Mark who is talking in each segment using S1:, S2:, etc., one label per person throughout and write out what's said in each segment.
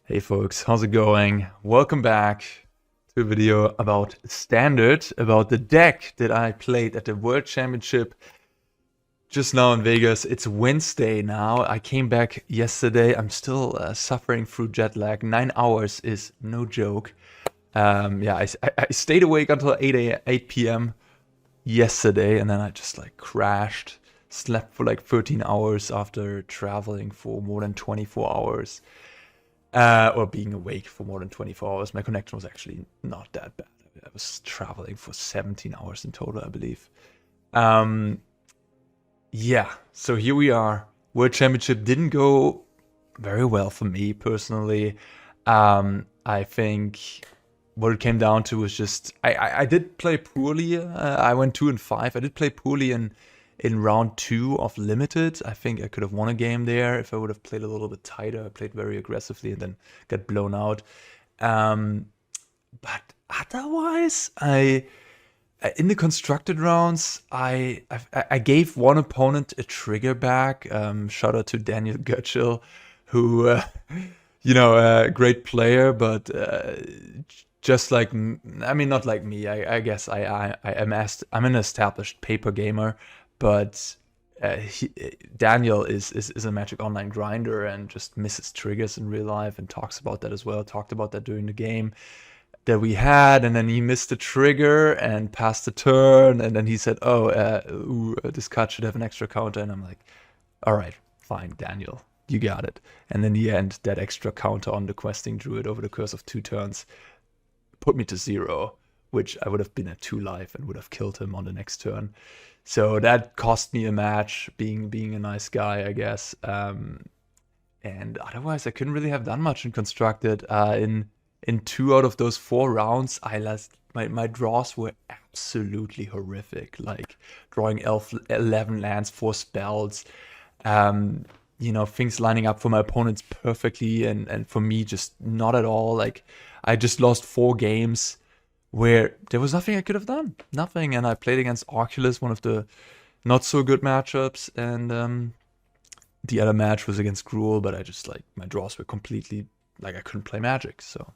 S1: Hey folks, how's it going? Welcome back to a video about Standard, about the deck that I played at the World Championship just now in Vegas. It's Wednesday now. I came back yesterday. I'm still suffering through jet lag. 9 hours is no joke. I stayed awake until 8 p.m. yesterday, and then I just like crashed. Slept for like 13 hours after traveling for more than 24 hours. Or being awake for more than 24 hours. My connection was actually not that bad. I was traveling for 17 hours in total, I believe. So here we are. World Championship didn't go very well for me personally. I think what it came down to was just I did play poorly. I went 2-5. I did play poorly in round 2 of Limited. I think I could have won a game there if I would have played a little bit tighter. I played very aggressively and then got blown out. But otherwise, in the constructed rounds, I gave one opponent a trigger back. Shout out to Daniel Götzschel, who, great player, but just like, I mean, not like me. I guess I'm an established paper gamer, but Daniel is a Magic Online grinder and just misses triggers in real life and talks about that as well. Talked about that during the game that we had, and then he missed the trigger and passed the turn, and then he said, this card should have an extra counter, and I'm like, all right, fine, Daniel, you got it. And in the end, that extra counter on the questing druid over the course of 2 turns put me to 0, which I would have been at 2 life and would have killed him on the next turn. So that cost me a match, being a nice guy, I guess. And otherwise, I couldn't really have done much in constructed. In 2 out of those 4 rounds, my draws were absolutely horrific. Like drawing 11 lands, 4 spells, things lining up for my opponents perfectly, and for me just not at all. Like I just lost 4 games where there was nothing I could have done. Nothing. And I played against Oculus, one of the not so good matchups, and the other match was against Gruul, but I just my draws were completely I couldn't play Magic. So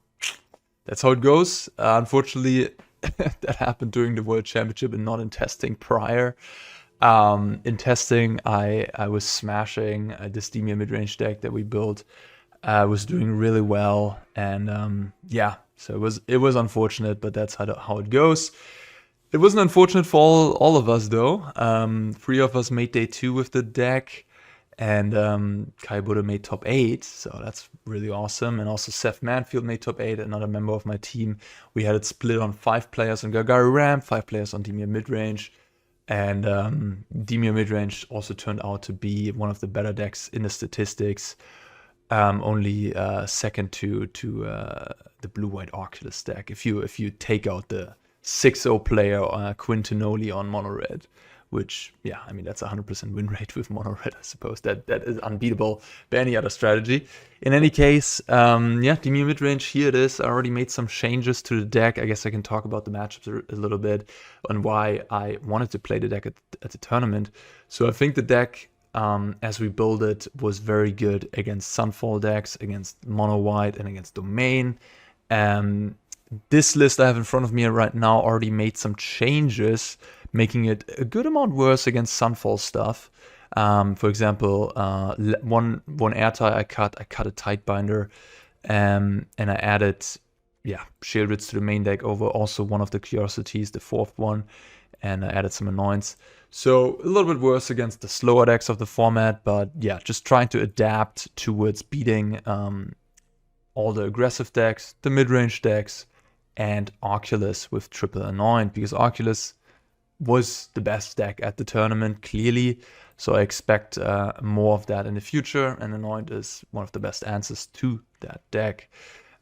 S1: that's how it goes. Unfortunately, that happened during the World Championship and not in testing prior. In testing, I was smashing this Dimir midrange deck that we built. Was doing really well, and so it was unfortunate, but that's how it goes. It wasn't unfortunate for all of us though. 3 of us made day 2 with the deck, and Kai Buddha made top 8, so that's really awesome. And also Seth Manfield made top 8, another member of my team. We had it split on 5 players on Gargari Ramp, 5 players on Dimir midrange. And Dimir midrange also turned out to be one of the better decks in the statistics. Only second to the blue-white Oculus deck. If you take out the 6-0 player Quintinoli on mono red, which that's 100% win rate with mono red. I suppose that is unbeatable by any other strategy. In any case, Dimir midrange, here it is. I already made some changes to the deck. I guess I can talk about the matchups a little bit and why I wanted to play the deck at the tournament. So I think the deck, as we build it, was very good against Sunfall decks, against mono white, and against Domain. This list I have in front of me right now already made some changes, making it a good amount worse against Sunfall stuff. For example, one airtie I cut a Tidebinder, and I added Sheoldred to the main deck over also one of the Curiosities, the 4th one, and I added some Anoints. So a little bit worse against the slower decks of the format, but just trying to adapt towards beating all the aggressive decks, the mid-range decks, and Oculus with triple Anoint, because Oculus was the best deck at the tournament, clearly. So I expect more of that in the future, and Anoint is one of the best answers to that deck.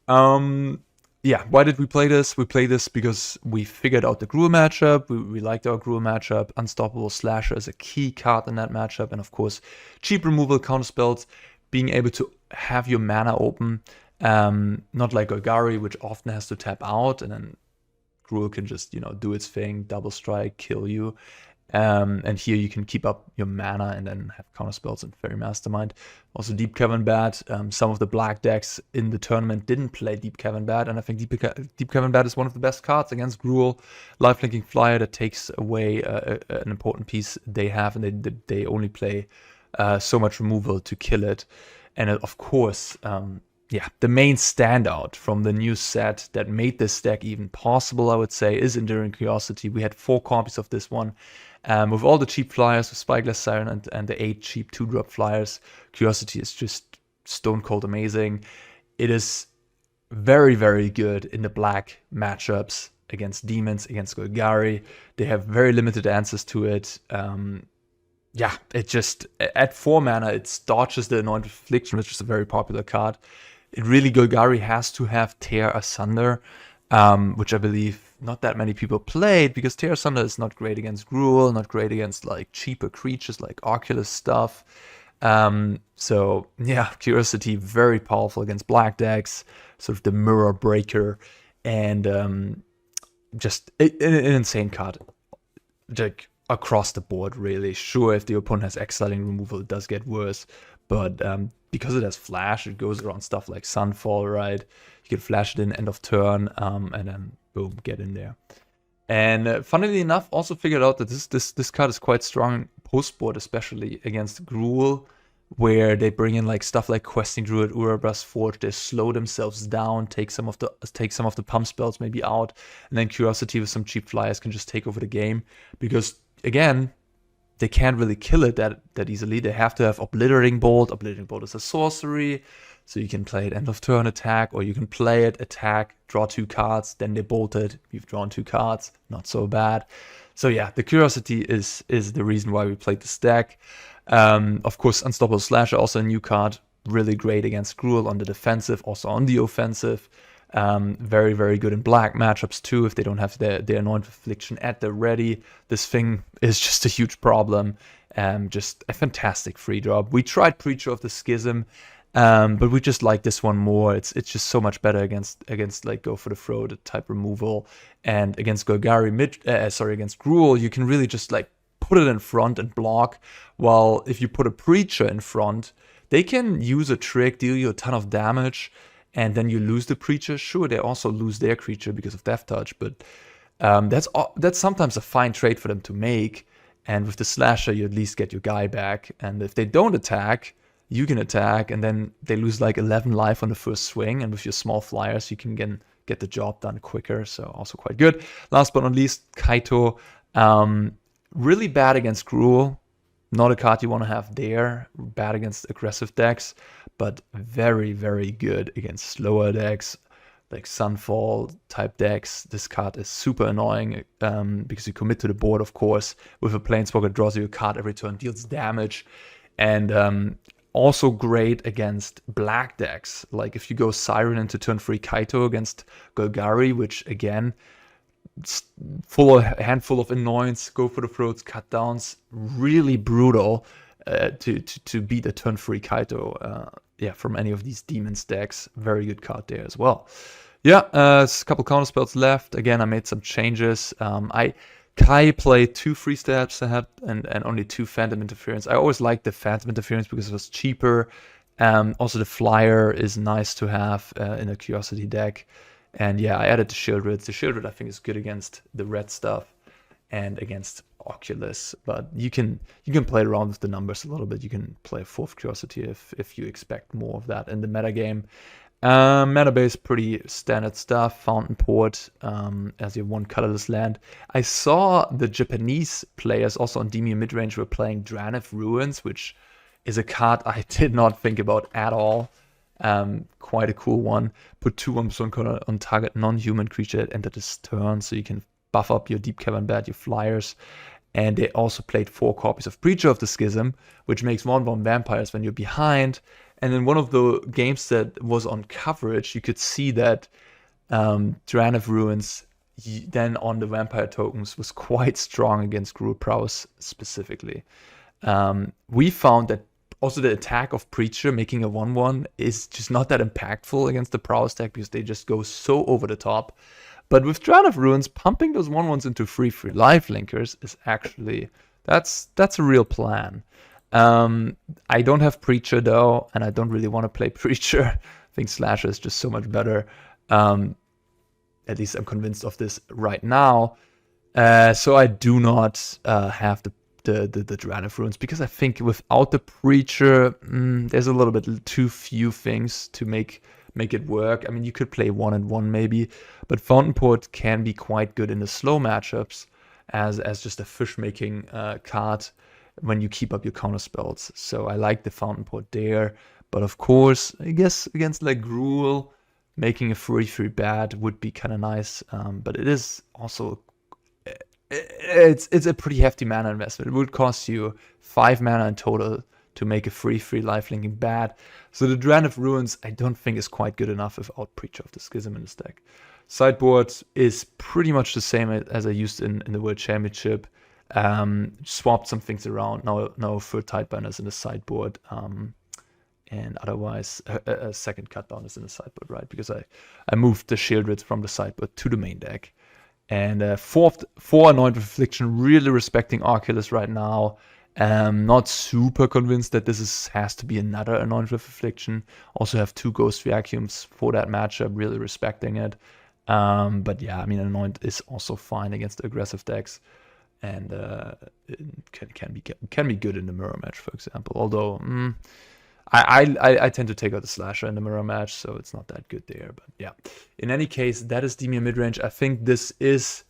S1: Why did we play this? We played this because we figured out the Gruul matchup. We liked our Gruul matchup. Unstoppable Slasher is a key card in that matchup. And of course, cheap removal counterspells, being able to have your mana open. Not like Golgari, which often has to tap out, and then Gruul can just, do its thing, double strike, kill you. And here you can keep up your mana and then have counter spells in Faerie Mastermind. Also Deep-Cavern Bat. Some of the black decks in the tournament didn't play Deep-Cavern Bat, and I think Deep-Cavern Bat is one of the best cards against Gruul. Lifelinking Flyer that takes away an important piece they have, and they only play so much removal to kill it. And of course, the main standout from the new set that made this deck even possible, I would say, is Enduring Curiosity. We had 4 copies of this one. With all the cheap flyers, with Spyglass Siren and the 8 cheap 2-drop flyers, Curiosity is just stone cold amazing. It is very, very good in the black matchups against demons, against Golgari. They have very limited answers to it. It just, at 4 mana, it dodges the Anoint Affliction, which is a very popular card. It really, Golgari has to have Tear Asunder, which I believe not that many people played, because Tear Asunder is not great against Gruul, not great against like cheaper creatures like Oculus stuff. Curiosity, very powerful against black decks, sort of the mirror breaker, and just an insane card. Like, across the board, really. Sure, if the opponent has exiling removal, it does get worse, but because it has flash, it goes around stuff like Sunfall, right? You can flash it in end of turn, and then boom, get in there. And funnily enough, also figured out that this card is quite strong post board, especially against Gruul, where they bring in like stuff like Questing Druid, Urabra's Forge. They slow themselves down, take some of the pump spells maybe out, and then Curiosity with some cheap flyers can just take over the game, because again, they can't really kill it that easily. They have to have Obliterating Bolt. Obliterating Bolt is a sorcery, so you can play it end of turn attack, or you can play it attack, draw 2 cards, then they bolt it. You've drawn 2 cards, not so bad. So yeah, the Curiosity is the reason why we played this deck. Of course, Unstoppable Slasher, also a new card, really great against Gruul on the defensive, also on the offensive. Very, very good in black matchups too, if they don't have their Anoint Affliction at the ready. This thing is just a huge problem. Just a fantastic free drop. We tried Preacher of the Schism, but we just like this one more. It's just so much better against like Go for the Throat type removal, and against Golgari against Gruul, you can really just like put it in front and block. While if you put a Preacher in front, they can use a trick, deal you a ton of damage, and then you lose the Preacher. Sure, they also lose their creature because of Death Touch, but that's sometimes a fine trade for them to make. And with the Slasher, you at least get your guy back. And if they don't attack, you can attack, and then they lose like 11 life on the first swing. And with your small flyers, you can get the job done quicker. So also quite good. Last but not least, Kaito. Really bad against Gruul. Not a card you want to have there. Bad against aggressive decks, but very, very good against slower decks, like Sunfall type decks. This card is super annoying because you commit to the board, of course. With a Planeswalker, draws you a card every turn, deals damage. And also great against black decks. Like if you go Siren into turn 3 Kaito against Golgari, which again, handful of Anoints, Go for the Throats, cut downs, really brutal to beat a turn 3 Kaito. From any of these demons decks. Very good card there as well. A couple counter spells left. Again, I made some changes. Kai played 2 free steps ahead and only 2 Phantom Interference. I always liked the Phantom Interference because it was cheaper. Also, the Flyer is nice to have in a Curiosity deck. And I added the Sheoldred. The Sheoldred, I think, is good against the red stuff and against Oculus. But you can play around with the numbers a little bit. You can play 4th Curiosity if you expect more of that in the metagame. Mana base, pretty standard stuff. Fountainport, as your 1 colorless land. I saw the Japanese players also on Dimir midrange were playing Drannith Ruins, which is a card I did not think about at all. Quite a cool one. Put 2 on target non-human creature that entered this turn, so you can buff up your Deep-Cavern Bat, your flyers. And they also played 4 copies of Preacher of the Schism, which makes 1/1 vampires when you're behind. And in one of the games that was on coverage, you could see that Drannith Ruins then on the vampire tokens was quite strong against Gruul Prowess specifically. We found that also the attack of Preacher making a 1/1 is just not that impactful against the Prowess deck because they just go so over the top. But with Drown of Ruins, pumping those 1/1s into 3/3 life linkers is actually, that's a real plan. I don't have Preacher though, and I don't really want to play Preacher. I think Slasher is just so much better. At least I'm convinced of this right now. So I do not have the Drown of Ruins, because I think without the Preacher, there's a little bit too few things to make it work. I mean, you could play 1/1 maybe, but Fountainport can be quite good in the slow matchups as just a fish-making card when you keep up your counter spells. So I like the Fountainport there. But of course, I guess against like Gruul, making a 3/3 Bat would be kind of nice. But it is also, it's a pretty hefty mana investment. It would cost you 5 mana in total to make a 3/3 lifelinking Bat. So the Drown of Ruins, I don't think is quite good enough without Preacher of the Schism in this deck. Sideboard is pretty much the same as I used in the World Championship. Swapped some things around. Now for Tidebinders in the sideboard. And otherwise, a second cut down is in the sideboard, right? Because I moved the Sheoldred from the sideboard to the main deck. And four Anoint with Affliction, really respecting Arculus right now. Not super convinced that this has to be another Anoint with Affliction. Also have 2 Ghost Vacuums for that matchup, really respecting it. But yeah, I mean, Anoint is also fine against aggressive decks. And it can be good in the mirror match, for example. Although I tend to take out the Slasher in the mirror match, so it's not that good there. But yeah, in any case, that is Dimir midrange. I think this is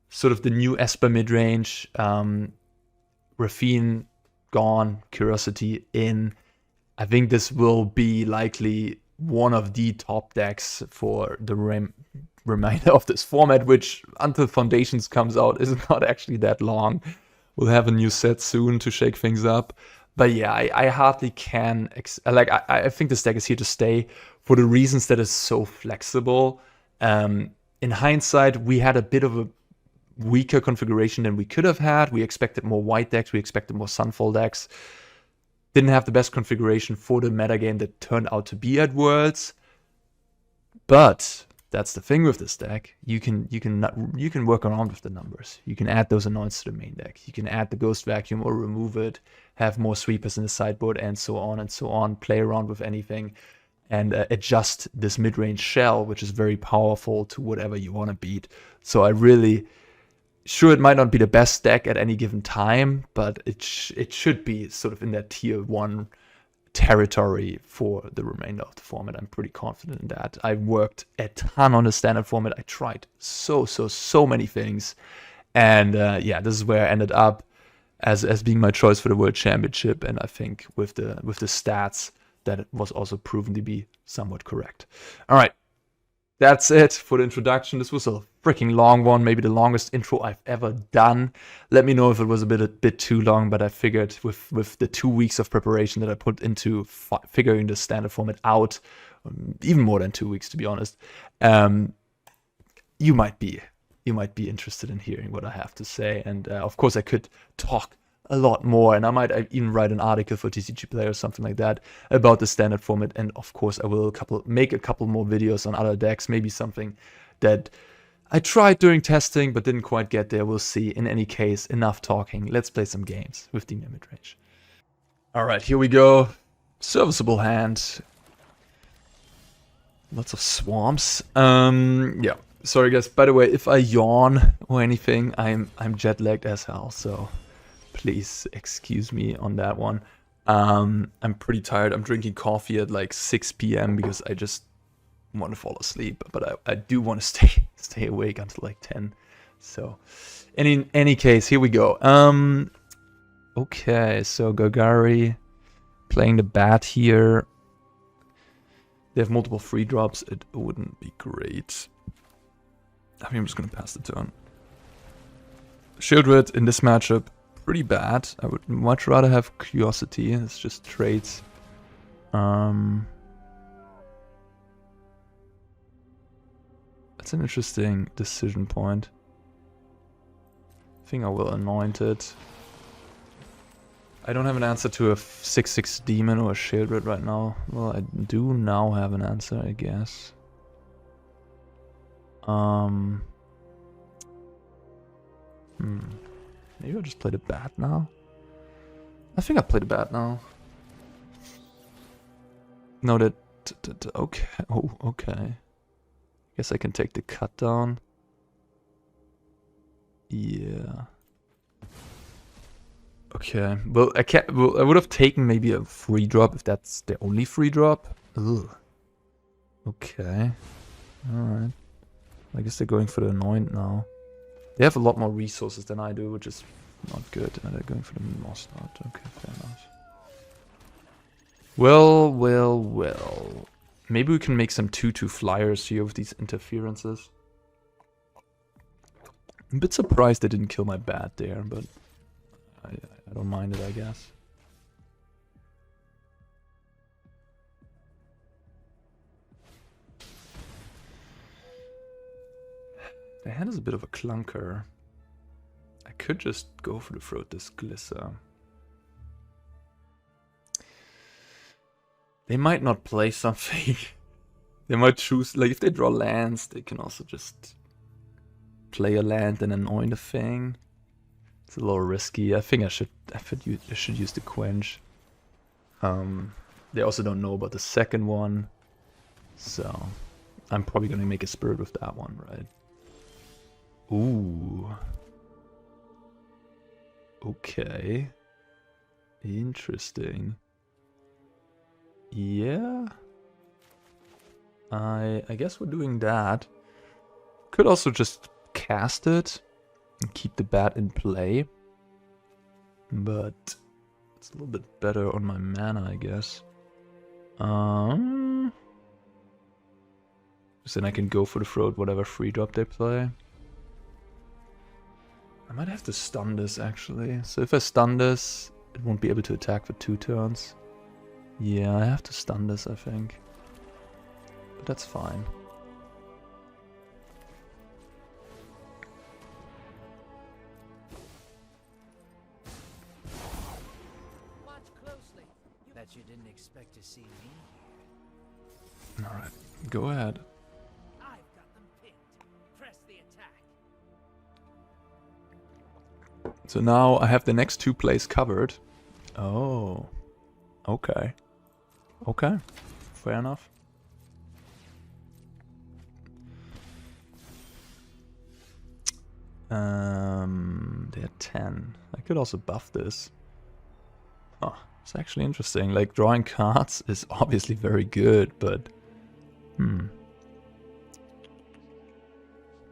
S1: sort of the new Esper midrange. Raffine gone, Curiosity in. I think this will be likely one of the top decks for the remainder of this format, which until Foundations comes out is not actually that long. We'll have a new set soon to shake things up. But yeah, I hardly can, I think this deck is here to stay for the reasons that it's so flexible. In hindsight, we had a bit of a weaker configuration than we could have had. We expected more white decks, we expected more Sunfall decks. Didn't have the best configuration for the metagame that turned out to be at Worlds. But that's the thing with this deck. You can work around with the numbers. You can add those Anoints to the main deck. You can add the Ghost Vacuum or remove it, have more sweepers in the sideboard, and so on and so on. Play around with anything and adjust this mid-range shell, which is very powerful, to whatever you want to beat. So I really, sure, it might not be the best deck at any given time, but it should be sort of in that tier 1 territory for the remainder of the format. I'm pretty confident in that. I worked a ton on the standard format. I tried so many things, and yeah, this is where I ended up as being my choice for the World Championship. And I think with the stats, that it was also proven to be somewhat correct. All right, that's it for the introduction. This was a freaking long one, maybe the longest intro I've ever done. Let me know if it was a bit too long, but I figured with the 2 weeks of preparation that I put into figuring the standard format out, even more than 2 weeks to be honest, you might be interested in hearing what I have to say. And of course I could talk a lot more, and I might even write an article for TCG Player or something like that about the standard format. And of course I will make a couple more videos on other decks, maybe something that I tried during testing but didn't quite get there. We'll see. In any case, enough talking. Let's play some games with Dimir midrange. Alright, here we go. Serviceable hand. Lots of swamps. Yeah. Sorry guys, by the way, if I yawn or anything, I'm jet-lagged as hell, so please excuse me on that one. I'm pretty tired. I'm drinking coffee at like 6 p.m. because I just want to fall asleep, but I do want to stay awake until like 10. So, in any case, here we go. Okay, so Gagari playing the bat here. They have multiple free drops. It wouldn't be great. I think I'm just gonna pass the turn. Sheoldred in this matchup, pretty bad. I would much rather have Curiosity. It's just traits. That's an interesting decision point. I think I will Anoint it. I don't have an answer to a 6/6 demon or a Sheoldred right now. Well, I do now have an answer, I guess. Maybe I'll just play the bat now. I think I'll play the bat now. No, that... Okay. Oh, okay. Guess I can take the cut down. Yeah. Okay. Well, I can't... Well, I would have taken maybe a free drop if that's the only free drop. Ugh. Okay. Alright. I guess they're going for the Anoint now. They have a lot more resources than I do, which is not good. And they're going for the Moss Knot. Okay, fair enough. Well, well, well. Maybe we can make some 2/2 flyers here with these interferences. I'm a bit surprised they didn't kill my bat there, but I don't mind it, I guess. The hand is a bit of a clunker. I could just go for the Throat this Glisser. They might not play something. They might choose, like if they draw lands, they can also just play a land and anoint a thing. It's a little risky. I think I should use the Quench. They also don't know about the second one, so I'm probably gonna make a Spirit with that one, right? Ooh. Okay. Interesting. Yeah. I guess we're doing that. Could also just cast it and keep the bat in play. But it's a little bit better on my mana, I guess. So then I can go for the Throat, whatever free drop they play. I might have to stun this, actually. So if I stun this, it won't be able to attack for 2 turns. Yeah, I have to stun this, I think. But that's fine.
S2: Watch closely. Bet you didn't expect to see me.
S1: Alright, go ahead.
S2: I've got them pinned. Press the attack.
S1: So now I have the next 2 plays covered. Oh. Okay. Okay. Fair enough. They're 10. I could also buff this. Oh, it's actually interesting. Like, drawing cards is obviously very good, but...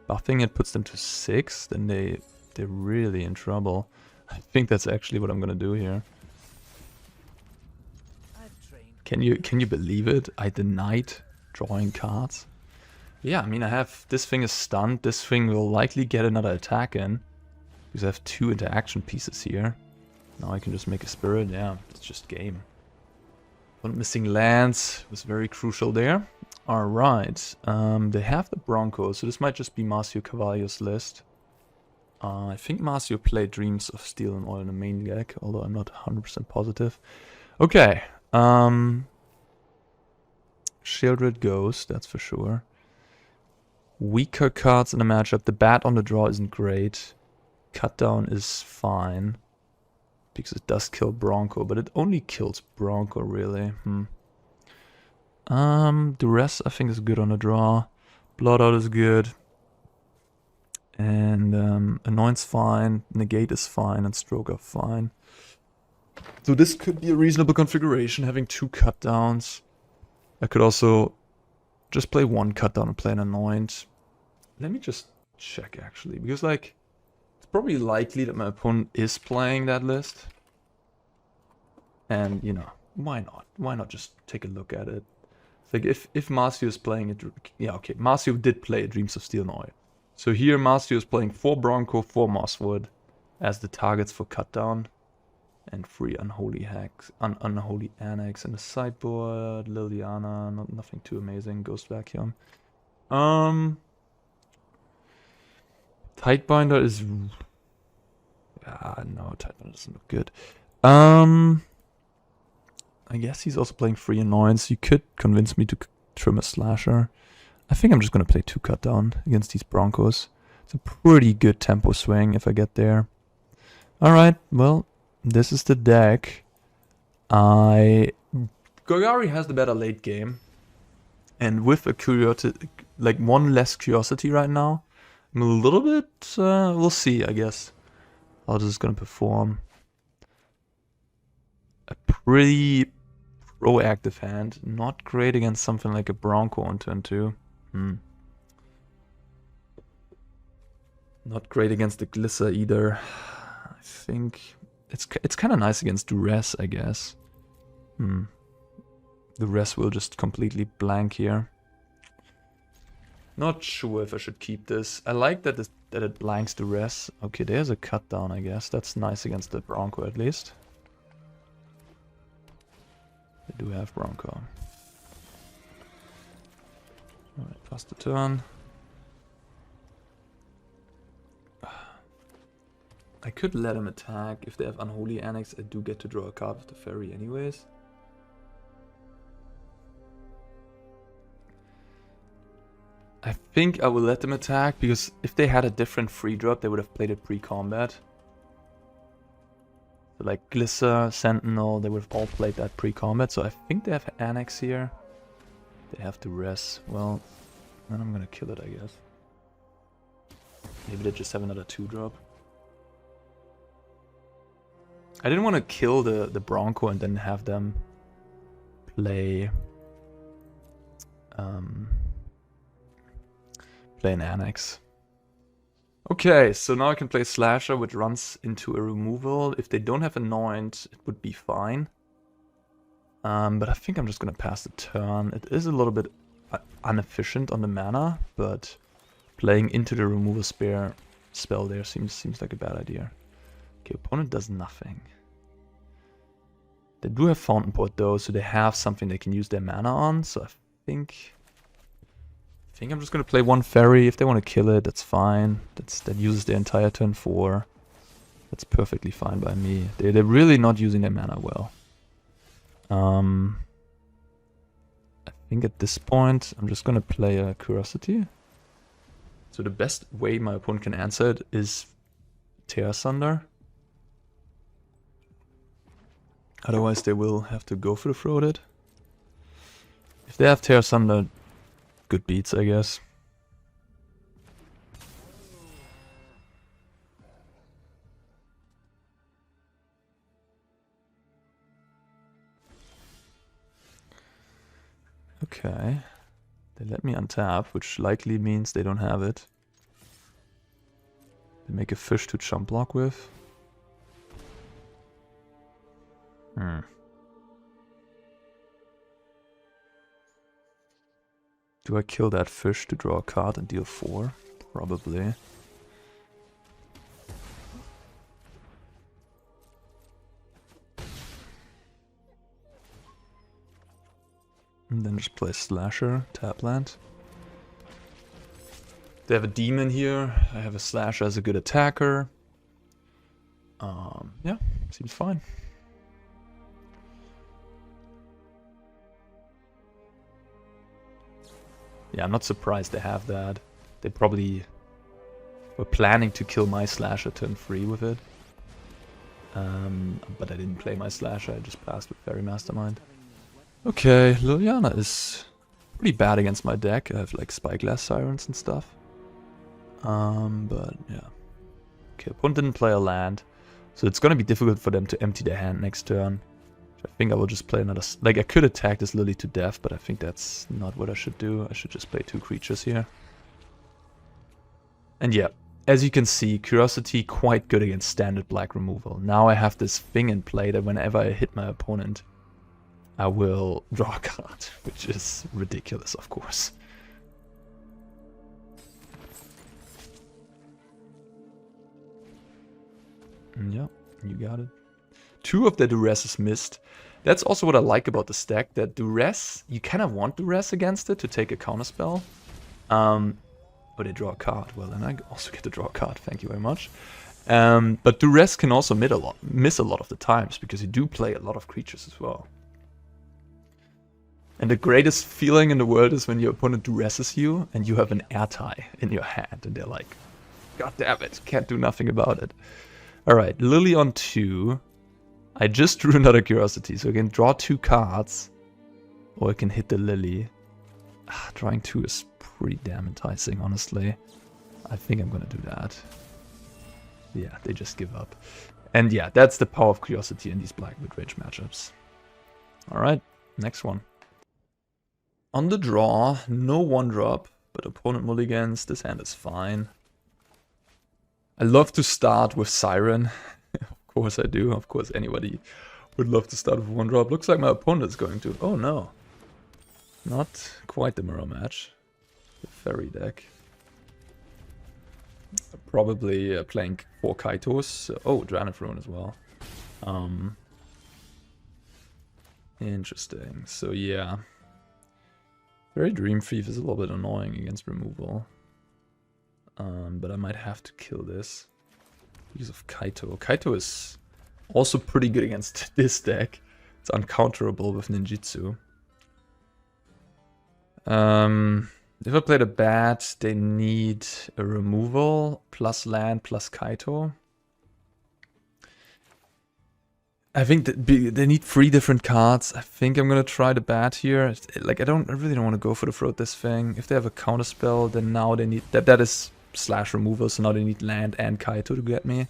S1: Buffing it puts them to 6, then they're really in trouble. I think that's actually what I'm gonna do here. Can you believe it? I denied drawing cards. Yeah, I mean, I have... This thing is stunned. This thing will likely get another attack in. Because I have 2 interaction pieces here. Now I can just make a Spirit. Yeah, it's just game. One missing lands was very crucial there. Alright. They have the Bronco, so this might just be Marcio Cavallo's list. I think Marcio played Dreams of Steel and Oil in the main deck, although I'm not 100% positive. Okay. Sheoldred goes, that's for sure. Weaker cards in the matchup. The bat on the draw isn't great. Cut down is fine. Because it does kill Bronco, but it only kills Bronco, really. Duress, I think, is good on the draw. Blot Out is good. And Anoint's fine. Negate is fine. And Stroke are fine. So this could be a reasonable configuration, having 2 cut downs. I could also just play 1 cut down and play an Anoint. Let me just check, actually, because, like, it's probably likely that my opponent is playing that list. And, you know, why not? Why not just take a look at it? It's like, if Marcio is playing it... Yeah, okay, Marcio did play Dreams of Steel and Oil. So here, Marcio is playing 4 Bronco, 4 Mosswood as the targets for cut down. And 3 Unholy Hacks, Unholy Annex, and a Sideboard, Liliana, nothing too amazing, Ghost Vacuum. Tidebinder is... no, Tidebinder doesn't look good. I guess he's also playing 3 Annoyance. You could convince me to trim a Slasher. I think I'm just going to play 2 cut down against these Broncos. It's a pretty good tempo swing if I get there. Alright, well, this is the deck. Golgari has the better late game. And with a curiosity, like 1 less curiosity right now, I'm a little bit, we'll see, I guess, how this is going to perform. A pretty proactive hand, not great against something like a Bronco on turn 2. Not great against the Glisser either. I think it's kind of nice against Duress, I guess. Duress will just completely blank here. Not sure if I should keep this. I like that it blanks Duress. Okay, there's a cut down, I guess. That's nice against the Bronco at least. They do have Bronco. Alright, pass the turn. I could let him attack. If they have Unholy Annex, I do get to draw a card with the Faerie anyways. I think I will let them attack, because if they had a different free drop, they would have played it pre-combat. So like Glisser, Sentinel, they would have all played that pre-combat. So I think they have Annex here. They have Duress. Well, then I'm gonna kill it, I guess. Maybe they just have another 2-drop. I didn't want to kill the Bronco and then have them play play an Annex. Okay, so now I can play Slasher, which runs into a removal. If they don't have Anoint, it would be fine. But I think I'm just gonna pass the turn. It is a little bit inefficient on the mana, but playing into the removal spell there seems like a bad idea. Okay, opponent does nothing. They do have Fountainport though, so they have something they can use their mana on. So I think I'm just gonna play 1 Faerie. If they want to kill it, that's fine. That uses their entire turn 4. That's perfectly fine by me. They're really not using their mana well. I think at this point I'm just gonna play a Curiosity. So the best way my opponent can answer it is Tear Sunder. Otherwise they will have to go for the Throated. If they have Tear Sunder, good beats, I guess. Okay. They let me untap, which likely means they don't have it. They make a fish to chump block with. Do I kill that fish to draw a card and deal 4? Probably. And then just play Slasher, tap land. They have a demon here. I have a Slasher as a good attacker. Yeah, seems fine. Yeah, I'm not surprised they have that. They probably were planning to kill my Slasher turn 3 with it. But I didn't play my Slasher, I just passed with Faerie Mastermind. Okay, Liliana is pretty bad against my deck. I have like Spyglass Sirens and stuff. But yeah. Okay, opponent didn't play a land. So it's gonna be difficult for them to empty their hand next turn. I think I will just play another... Like, I could attack this Lily to death, but I think that's not what I should do. I should just play 2 creatures here. And yeah, as you can see, Curiosity quite good against standard black removal. Now I have this thing in play that whenever I hit my opponent, I will draw a card, which is ridiculous, of course. Yeah, you got it. 2 of the Duresses missed. That's also what I like about the stack, that Duress, you kind of want Duress against it to take a counterspell. But they draw a card. Well, then I also get to draw a card, thank you very much. But Duress can also miss a lot of the times, because you do play a lot of creatures as well. And the greatest feeling in the world is when your opponent duresses you and you have an air tie in your hand and they're like, God damn it, can't do nothing about it. Alright, Lily on 2. I just drew another Curiosity, so I can draw 2 cards. Or I can hit the Lily. Drawing 2 is pretty damn enticing, honestly. I think I'm gonna do that. Yeah, they just give up. And yeah, that's the power of Curiosity in these Black Mid-range matchups. Alright, next one. On the draw, no 1-drop, but opponent mulligans, this hand is fine. I love to start with Siren. Of course I do, of course anybody would love to start with 1-drop. Looks like my opponent is going to. Oh no. Not quite the mirror match. The Faerie deck. Probably playing 4 Kaitos. Oh, Drannith as well. Interesting. So yeah. Very Dream Thief is a little bit annoying against removal. But I might have to kill this because of Kaito. Kaito is also pretty good against this deck. It's uncounterable with ninjutsu. If I played a bat, they need a removal plus land plus Kaito. I think that they need 3 different cards. I think I'm gonna try the bat here. Like I really don't want to go for the throat this thing. If they have a counter spell, then now they need that is slash removal, so now they need land and Kaito to get me.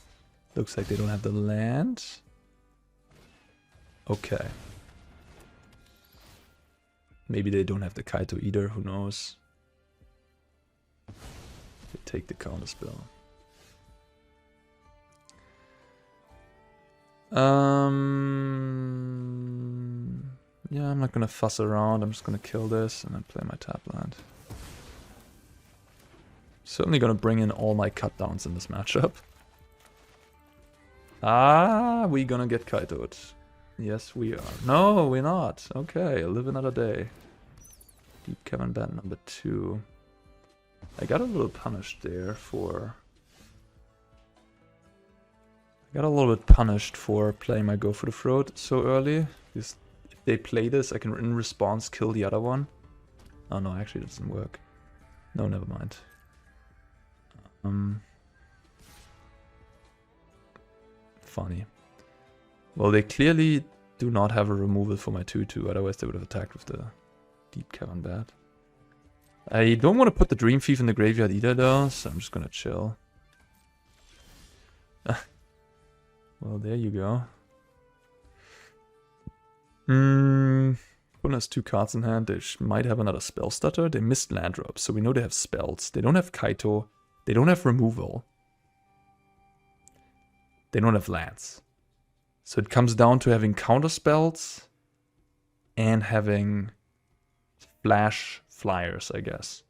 S1: Looks like they don't have the land. Okay. Maybe they don't have the Kaito either, who knows. They take the counter spell. Yeah, I'm not gonna fuss around. I'm just gonna kill this and then play my tap land. Certainly gonna bring in all my cut downs in this matchup. Ah, we gonna get Kaito'd. Yes, we are. No, we're not. Okay, live another day. Deep-Cavern Bat number 2. I got a little punished there for... I got a little bit punished for playing my Go for the Throat so early. Because if they play this, I can in response kill the other one. Oh no, actually it doesn't work. No, never mind. Funny. Well, they clearly do not have a removal for my 2/2, otherwise they would have attacked with the Deep-Cavern Bat. I don't want to put the Dream Thief in the graveyard either though, so I'm just gonna chill. Well, there you go. Opponent has 2 cards in hand. They might have another spell stutter. They missed land drops, so we know they have spells. They don't have Kaito. They don't have removal. They don't have lands. So it comes down to having counter spells and having flash flyers, I guess.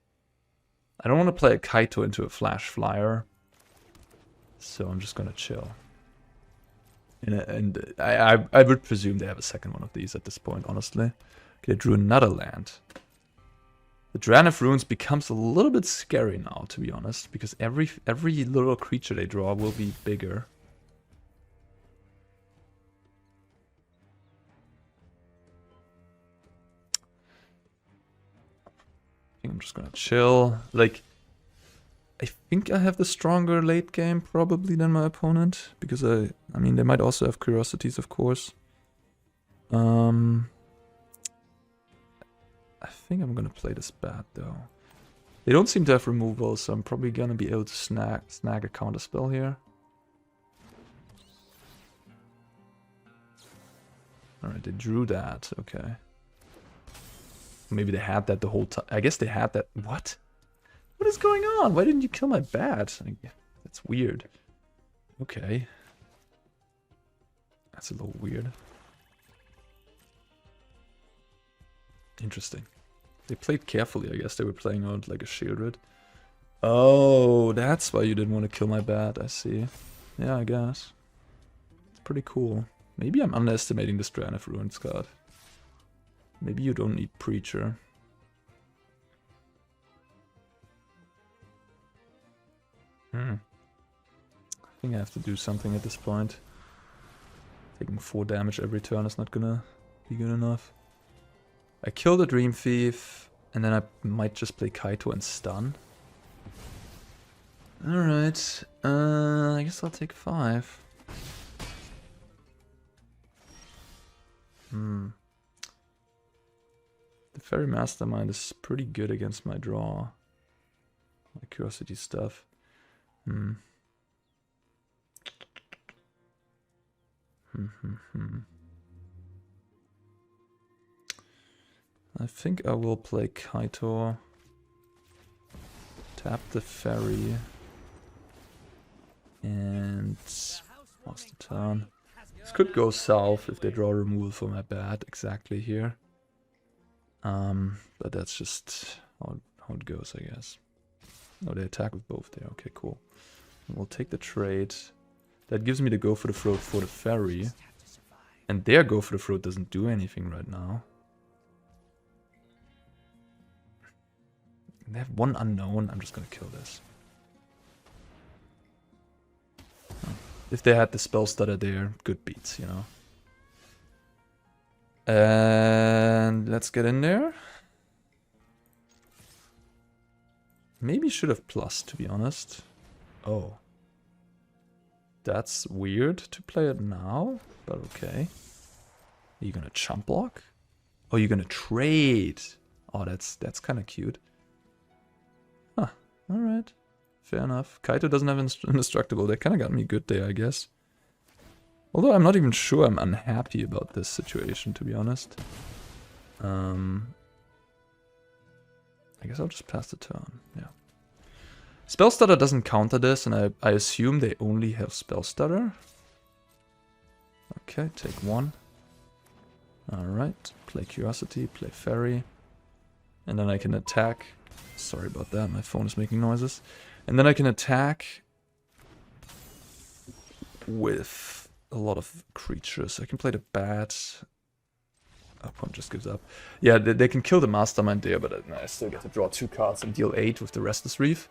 S1: I don't want to play a Kaito into a flash flyer, so I'm just gonna chill. And I would presume they have a second one of these at this point, honestly. Okay, they drew another land. The Drannith Runes becomes a little bit scary now, to be honest, because every little creature they draw will be bigger. I'm just gonna chill. Like, I think I have the stronger late game probably than my opponent, because I mean they might also have curiosities, of course. I think I'm gonna play this bat though. They don't seem to have removal, so I'm probably gonna be able to snag a counter spell here. Alright, they drew that, okay. Maybe they had that the whole time. I guess they had that. What? What is going on? Why didn't you kill my bat? That's weird. Okay. That's a little weird. Interesting. They played carefully, I guess. They were playing out like a Sheoldred. Oh, that's why you didn't want to kill my bat. I see. Yeah, I guess. It's pretty cool. Maybe I'm underestimating this Drannith Ruins card. Maybe you don't need Preacher. I think I have to do something at this point. Taking 4 damage every turn is not gonna be good enough. I kill the Dream Thief, and then I might just play Kaito and stun. Alright, I guess I'll take 5. The Faerie Mastermind is pretty good against my draw. My Curiosity stuff. I think I will play Kaito. Tap the Faerie. And lost the turn. This could go south if they draw removal for my bat exactly here. But that's just how it goes, I guess. Oh, they attack with both there. Okay, cool. And we'll take the trade. That gives me the go for the throat for the Faerie. And their go for the throat doesn't do anything right now. They have one unknown. I'm just gonna kill this. If they had the spell stutter there, good beats, you know. And let's get in there. Maybe should have plus, to be honest. Oh. That's weird to play it now, but okay. Are you gonna chump block? Oh, you're gonna trade. Oh, that's kind of cute. Huh, alright. Fair enough. Kaito doesn't have indestructible. They kind of got me good there, I guess. Although I'm not even sure I'm unhappy about this situation, to be honest. I guess I'll just pass the turn, yeah. Spell Stutter doesn't counter this, and I assume they only have Spell Stutter. Okay, take 1. Alright, play Curiosity, play Faerie. And then I can attack. Sorry about that, my phone is making noises. And then I can attack with a lot of creatures. I can play the bat. Opponent just gives up. Yeah, they can kill the Mastermind there, but I still get to draw 2 cards and deal 8 with the Restless Reef.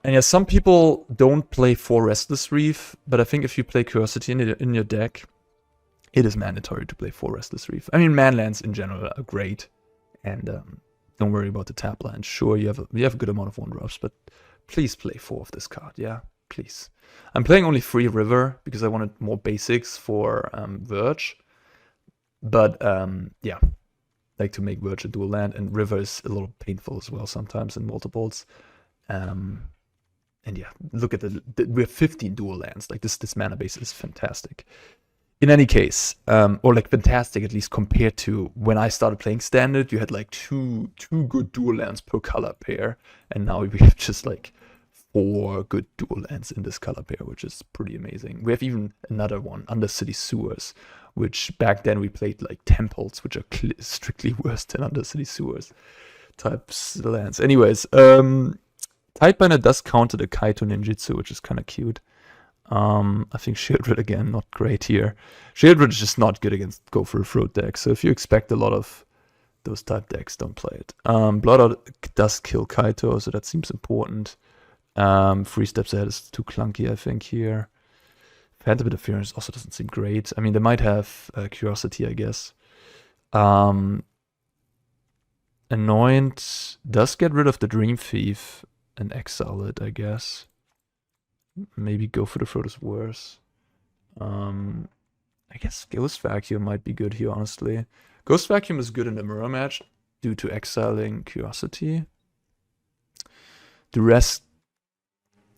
S1: And yeah, some people don't play 4 Restless Reef, but I think if you play Curiosity in your deck, it is mandatory to play 4 Restless Reef. I mean, manlands in general are great, and don't worry about the tap land. Sure, you have a good amount of 1-drops, but please play 4 of this card, yeah, please. I'm playing only 3 River because I wanted more basics for Verge. But, yeah, like to make Verge a dual land, and River is a little painful as well sometimes in multiples. And yeah, look at we have 15 dual lands. Like, this mana base is fantastic. In any case, or like fantastic at least compared to when I started playing Standard, you had like two good dual lands per color pair, and now we have just like 4 good dual lands in this color pair, which is pretty amazing. We have even another one, Undercity Sewers, which back then we played like Temples, which are strictly worse than Undercity Sewers types lands. Anyways, Tidebinder does counter the Kaito ninjutsu, which is kind of cute. I think Sheoldred again, not great here. Sheoldred is just not good against Go for a Throat decks, so if you expect a lot of those type decks, don't play it. Blot Out does kill Kaito, so that seems important. 3 steps ahead is too clunky, I think, here. Phantom Interference also doesn't seem great. I mean, they might have Curiosity, I guess. Anoint does get rid of the Dream Thief and exile it, I guess. Maybe Go for the Throat is worse. I guess Ghost Vacuum might be good here, honestly. Ghost Vacuum is good in the mirror match due to exiling Curiosity. Duress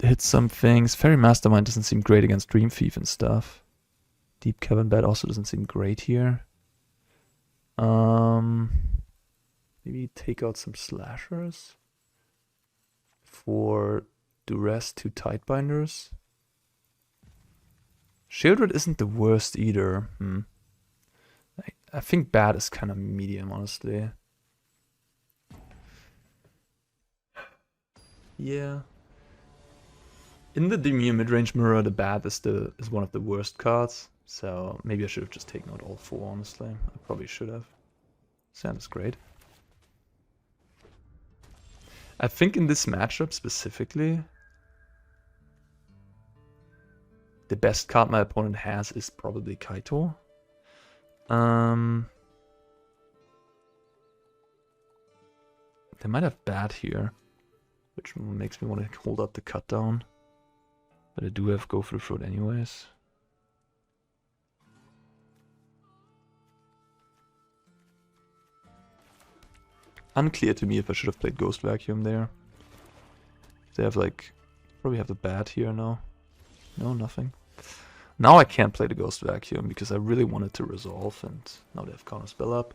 S1: hits some things. Faerie Mastermind doesn't seem great against Dream Thief and stuff. Deep-Cavern Bat also doesn't seem great here. Maybe take out some slashers for Duress 2 Tidebinders. Sheoldred isn't the worst either. I think Bat is kind of medium, honestly. Yeah. In the Dimir midrange mirror, the Bat is one of the worst cards. So maybe I should have just taken out all 4, honestly. I probably should have. Sand is great. I think in this matchup specifically, the best card my opponent has is probably Kaito. They might have Bat here, which makes me want to hold up the cut down. But I do have Go for the Throat anyways. Unclear to me if I should have played Ghost Vacuum there. They have like, probably have the Bat here now. No, nothing. Now I can't play the Ghost Vacuum because I really wanted to resolve, and now they have Counterspell up.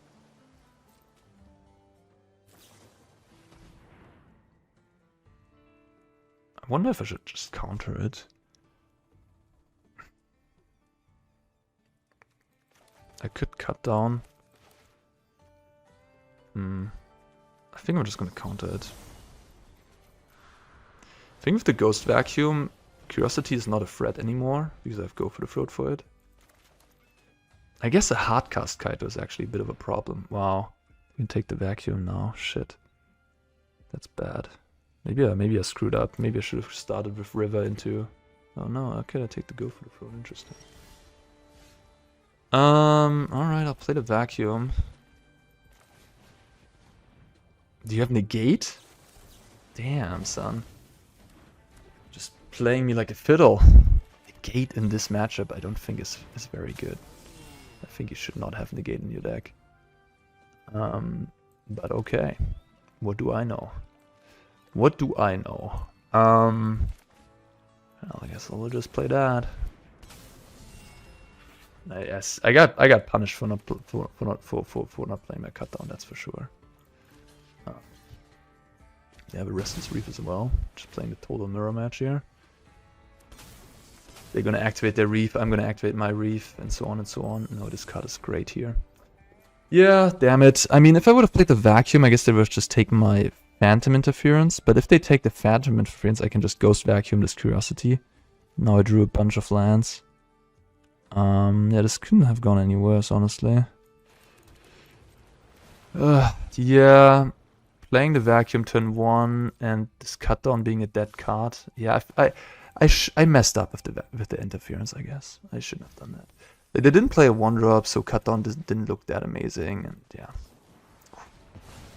S1: I wonder if I should just counter it. I could cut down. I think I'm just gonna counter it. I think with the Ghost Vacuum, Curiosity is not a threat anymore, because I have Go for the Throat for it. I guess a hardcast Kaito is actually a bit of a problem. Wow. You can take the Vacuum now. Shit. That's bad. Maybe I screwed up. Maybe I should have started with River into... Oh no, okay, I take the Go for the Throat. Interesting. Alright, I'll play the Vacuum. Do you have Negate? Damn, son. Just playing me like a fiddle. Negate in this matchup I don't think is very good. I think you should not have Negate in your deck. But okay. What do I know? What do I know? Well, I guess I'll just play that. Yes, I got punished for not playing my cut down, that's for sure. They have a Restless Reef as well. Just playing the total mirror match here. They're gonna activate their Reef, I'm gonna activate my Reef, and so on and so on. No, this card is great here. Yeah, damn it. I mean, if I would have played the Vacuum, I guess they would have just taken my Phantom Interference. But if they take the Phantom Interference, I can just Ghost Vacuum this Curiosity. Now I drew a bunch of lands. Yeah, this couldn't have gone any worse, honestly. Yeah. Playing the Vacuum turn 1 and this cut down being a dead card. Yeah, I messed up with the interference, I guess. I shouldn't have done that. They didn't play a 1-drop, so cut down didn't look that amazing, and yeah.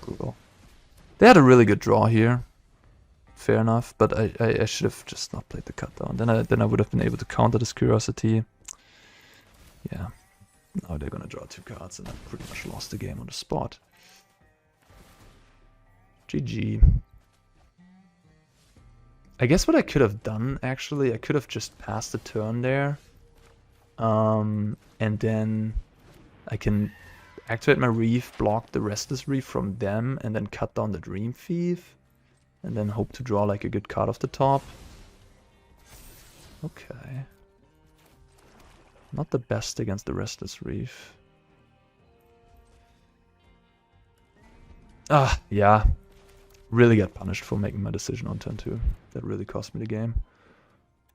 S1: Brutal. They had a really good draw here. Fair enough, but I should have just not played the cut down. Then I would have been able to counter this Curiosity. Yeah. Now they're gonna draw 2 cards, and I pretty much lost the game on the spot. GG. I guess what I could have done, actually, I could have just passed the turn there. And then I can activate my Reef, block the Restless Reef from them, and then cut down the Dream Thief. And then hope to draw like a good card off the top. Okay. Not the best against the Restless Reef. Yeah. Really got punished for making my decision on turn 2. That really cost me the game.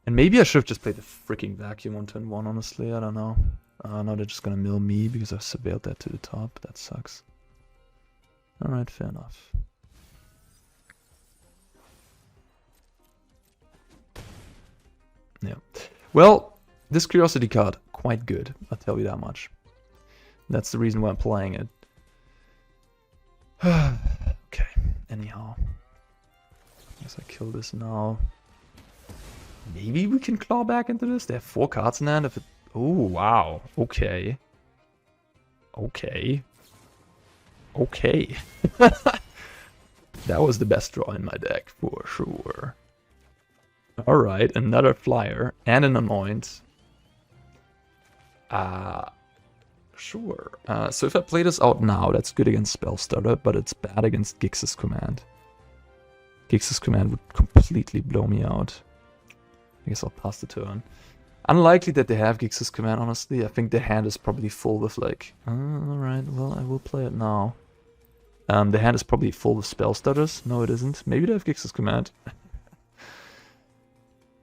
S1: And maybe I should have just played the freaking Vacuum on turn 1, honestly. I don't know. Now they're just gonna mill me because I've surveilled that to the top. That sucks. Alright, fair enough. Yeah. Well, this Curiosity card, quite good. I'll tell you that much. That's the reason why I'm playing it. Okay, anyhow. I guess I kill this now. Maybe we can claw back into this? They have 4 cards in hand. If it... Oh, wow. Okay. Okay. Okay. That was the best draw in my deck, for sure. Alright, another Flyer and an Anoint. Sure. So if I play this out now, that's good against Spellstutter, but it's bad against Gix's Command. Gix's Command would completely blow me out. I guess I'll pass the turn. Unlikely that they have Gix's Command, honestly. I think the hand is probably full with like... Alright, well, I will play it now. The hand is probably full with Spellstutters. No, it isn't. Maybe they have Gix's Command.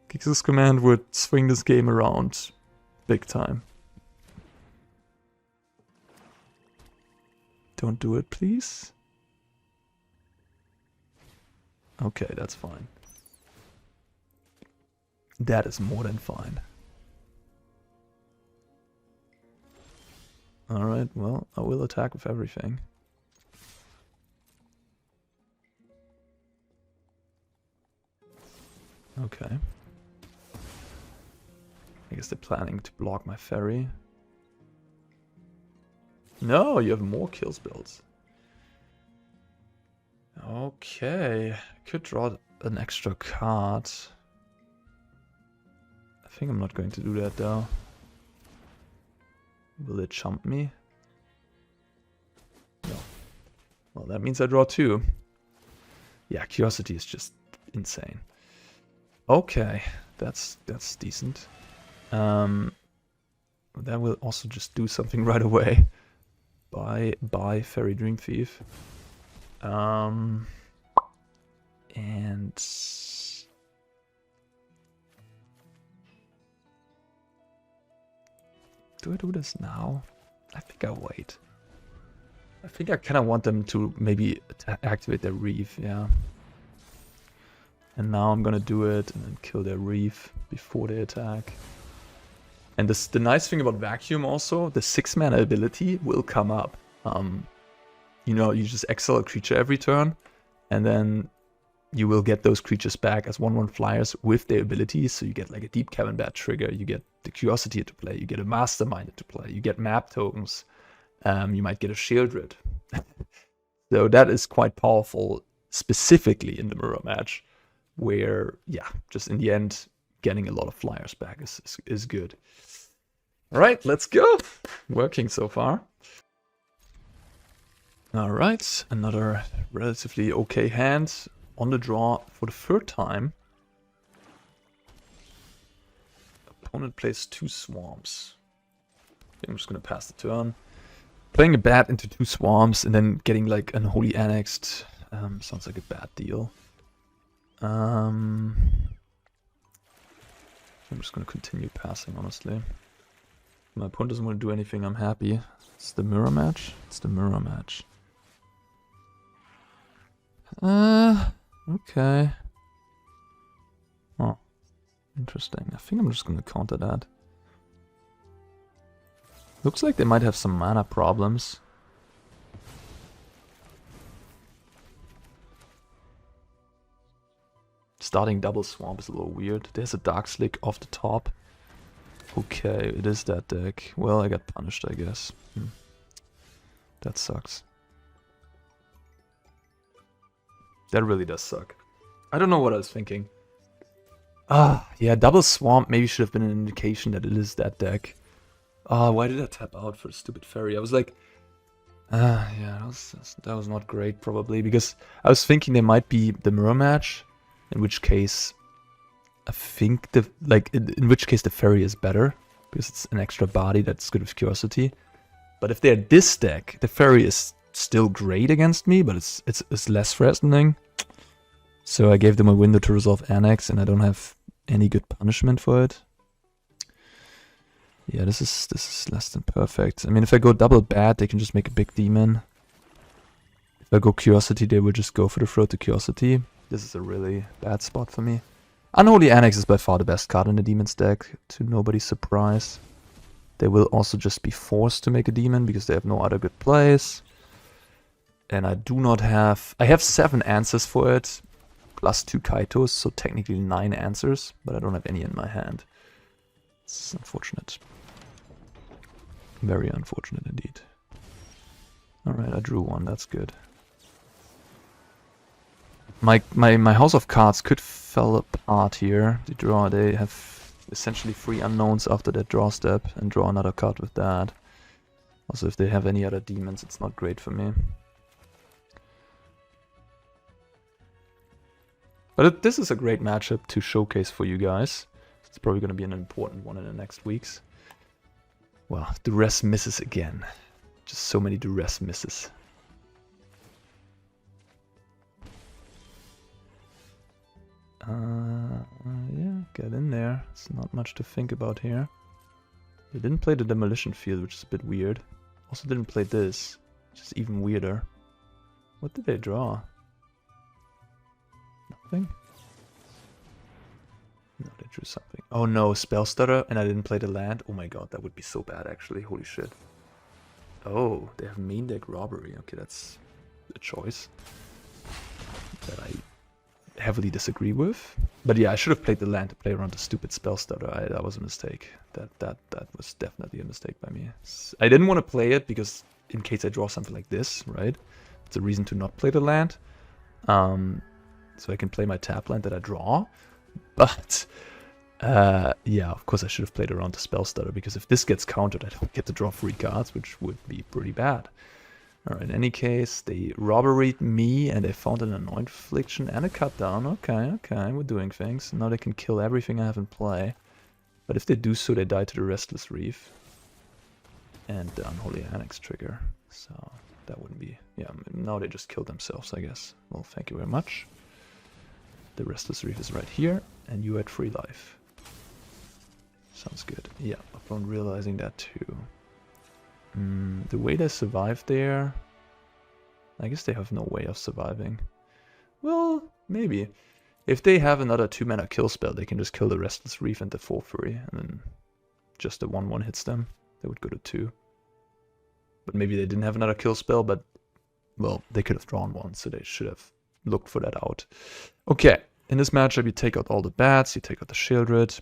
S1: Gix's Command would swing this game around big time. Don't do it, please. Okay, that's fine. That is more than fine. Alright, well, I will attack with everything. Okay. I guess they're planning to block my ferry. No, you have more kill spells. Okay. I could draw an extra card. I think I'm not going to do that though. Will it chump me? No. Well, that means I draw 2. Yeah, Curiosity is just insane. Okay, that's decent. That will also just do something right away. Bye, Fairy Dream Thief. And do I do this now? I think I'll wait. I think I kind of want them to maybe activate their Reef, yeah. And now I'm gonna do it and then kill their Reef before they attack. And this, the nice thing about Vacuum also, the 6-mana ability will come up. You know, you just exile a creature every turn, and then you will get those creatures back as 1/1 flyers with their abilities. So you get like a Deep-Cavern Bat trigger, you get the Curiosity into play, you get a Mastermind into play, you get map tokens, you might get a Sheoldred. So that is quite powerful, specifically in the mirror match, where, yeah, just in the end, getting a lot of flyers back is good. All right, let's go. Working so far. All right, another relatively okay hand on the draw for the 3rd time. Opponent plays 2 swamps. I think I'm just gonna pass the turn. Playing a bat into 2 swamps and then getting like Unholy Annexed sounds like a bad deal. I'm just gonna continue passing, honestly. My opponent doesn't want to do anything, I'm happy. It's the mirror match? It's the mirror match. Okay. Oh, interesting. I think I'm just gonna counter that. Looks like they might have some mana problems. Starting double swamp is a little weird. There's a Darkslick off the top. Okay, it is that deck. Well, I got punished, I guess. That sucks. That really does suck. I don't know what I was thinking. Yeah, double swamp maybe should have been an indication that it is that deck. Why did I tap out for the stupid fairy? I was like, yeah, that was not great probably, because I was thinking there might be the mirror match, in which case I think in which case the fairy is better, because it's an extra body that's good with Curiosity. But if they're this deck, the fairy is still great against me, but it's less threatening. So I gave them a window to resolve Annex, and I don't have any good punishment for it. Yeah, this is less than perfect. I mean, if I go double bat, they can just make a big demon. If I go Curiosity, they will just go for the throw to Curiosity. This is a really bad spot for me. Unholy Annex is by far the best card in the demon's deck, to nobody's surprise. They will also just be forced to make a demon because they have no other good plays. And I do not have... I have 7 answers for it, plus 2 Kaitos, so technically 9 answers, but I don't have any in my hand. It's unfortunate. Very unfortunate indeed. Alright, I drew 1, that's good. My house of cards could fall apart here. They have essentially 3 unknowns after that draw step, and draw another card with that. Also, if they have any other demons, it's not great for me. But this is a great matchup to showcase for you guys. It's probably going to be an important one in the next weeks. Well, Duress misses again. Just so many Duress misses. Yeah, get in there. It's not much to think about here. They didn't play the Demolition Field, which is a bit weird. Also didn't play this, which is even weirder. What did they draw? Nothing? No, they drew something. Oh no, Spell Stutter, and I didn't play the land? Oh my god, that would be so bad actually, holy shit. Oh, they have main deck Robbery. Okay, that's a choice that I heavily disagree with. But yeah, I should have played the land to play around the stupid spell stutter. That was a mistake. That was definitely a mistake by me. I didn't want to play it because in case I draw something like this, right? It's a reason to not play the land. So I can play my tap land that I draw. But yeah, of course I should have played around the spell stutter, because if this gets countered, I don't get to draw 3 cards, which would be pretty bad. Alright, in any case, they robberied me and they found an Anoint Affliction and a cut down. Okay, we're doing things. Now they can kill everything I have in play. But if they do so, they die to the Restless Reef. And the Unholy Annex trigger. So that wouldn't be... Yeah, now they just kill themselves, I guess. Well, thank you very much. The Restless Reef is right here, and you had 3 life. Sounds good. Yeah, upon realizing that too. The way they survived there... I guess they have no way of surviving. Well, maybe. If they have another 2-mana kill spell, they can just kill the Restless Reef and the 4/3, and then just the 1/1 hits them. They would go to 2. But maybe they didn't have another kill spell, but... Well, they could have drawn one, so they should have looked for that out. Okay, in this matchup you take out all the bats, you take out the Sheoldred.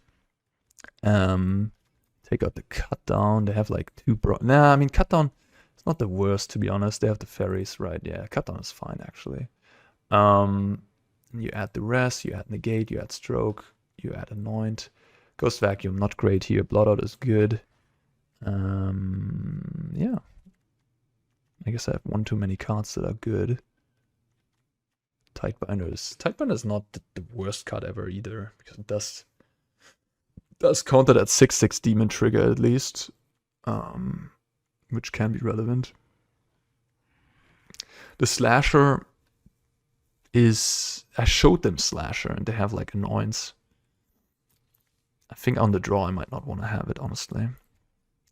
S1: Take out the cut down. They have like 2 Nah, I mean cut down is not the worst, to be honest. They have the fairies, right? Yeah, cut down is fine actually. You add Duress, you add Negate, you add Stroke, you add Anoint. Ghost Vacuum, not great here. Blot Out is good. Yeah. I guess I have 1 too many cards that are good. Tidebinder is not the worst card ever either, because it does counter that 6/6 demon trigger at least, which can be relevant. The Slasher is... I showed them Slasher and they have like Anoints. I think on the draw I might not want to have it, honestly. I'm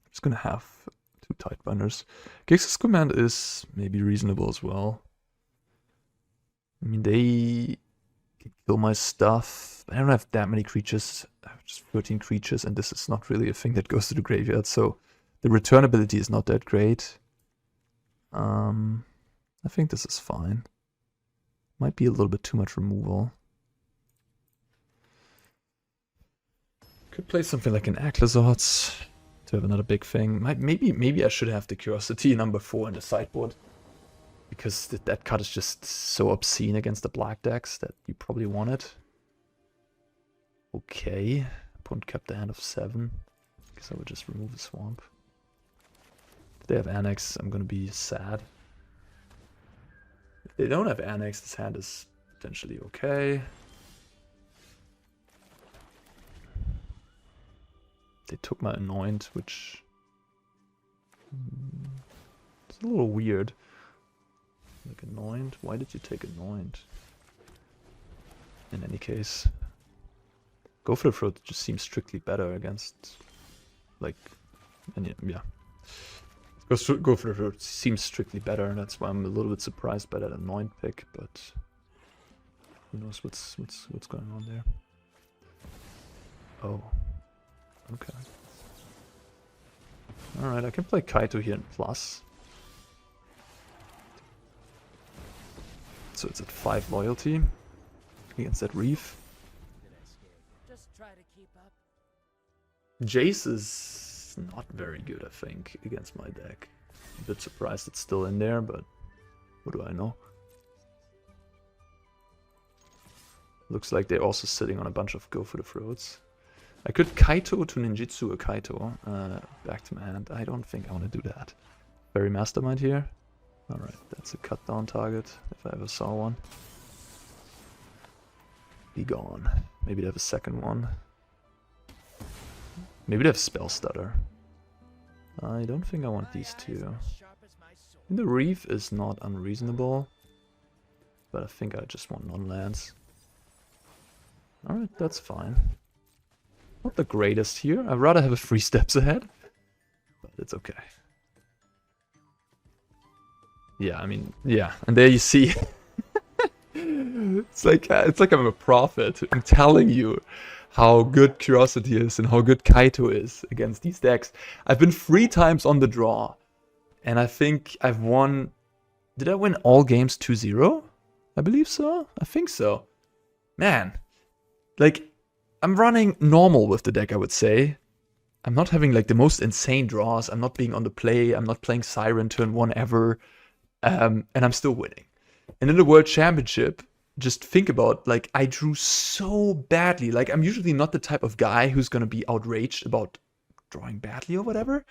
S1: just going to have 2 Tidebinders. Gix's command is maybe reasonable as well. I mean, they can kill my stuff. I don't have that many creatures. I have just 13 creatures, and this is not really a thing that goes to the graveyard, so the return ability is not that great. I think this is fine. Might be a little bit too much removal. Could play something like an Aclazotz to have another big thing. Maybe I should have the Curiosity number 4 in the sideboard, because that card is just so obscene against the black decks that you probably want it. Okay, opponent kept the hand of 7. Guess I would just remove the swamp. If they have Annex, I'm gonna be sad. If they don't have Annex, this hand is potentially okay. They took my Anoint, which... it's a little weird. Like Anoint? Why did you take Anoint? In any case. Go for the Throat just seems strictly better against... like... and yeah. Go for the Throat seems strictly better, and that's why I'm a little bit surprised by that Anoint pick, but... who knows what's going on there. Oh. Okay. Alright, I can play Kaito here in plus. So it's at 5 loyalty against that Reef.
S2: Just try to keep up.
S1: Jace is not very good, I think, against my deck. I'm a bit surprised it's still in there, but what do I know? Looks like they're also sitting on a bunch of Go for the Throats. I could Kaito to Ninjutsu a Kaito back to my hand. I don't think I want to do that. Faerie Mastermind here. Alright, that's a cut down target, if I ever saw one. Be gone. Maybe they have a second one. Maybe they have Spell Stutter. I don't think I want these two. The Reef is not unreasonable, but I think I just want non-lands. Alright, that's fine. Not the greatest here. I'd rather have a 3 steps ahead, but it's okay. Yeah, I mean, yeah, and there you see. It's like I'm a prophet. I'm telling you how good Curiosity is and how good Kaito is against these decks. I've been 3 times on the draw, and I think I've won... Did I win all games 2-0? I believe so. I think so. man, like, I'm running normal with the deck, I would say. I'm not having like the most insane draws. I'm not being on the play. I'm not playing Siren turn 1 ever. And I'm still winning. And in the World Championship, just think about, like, I drew so badly. Like, I'm usually not the type of guy who's going to be outraged about drawing badly or whatever.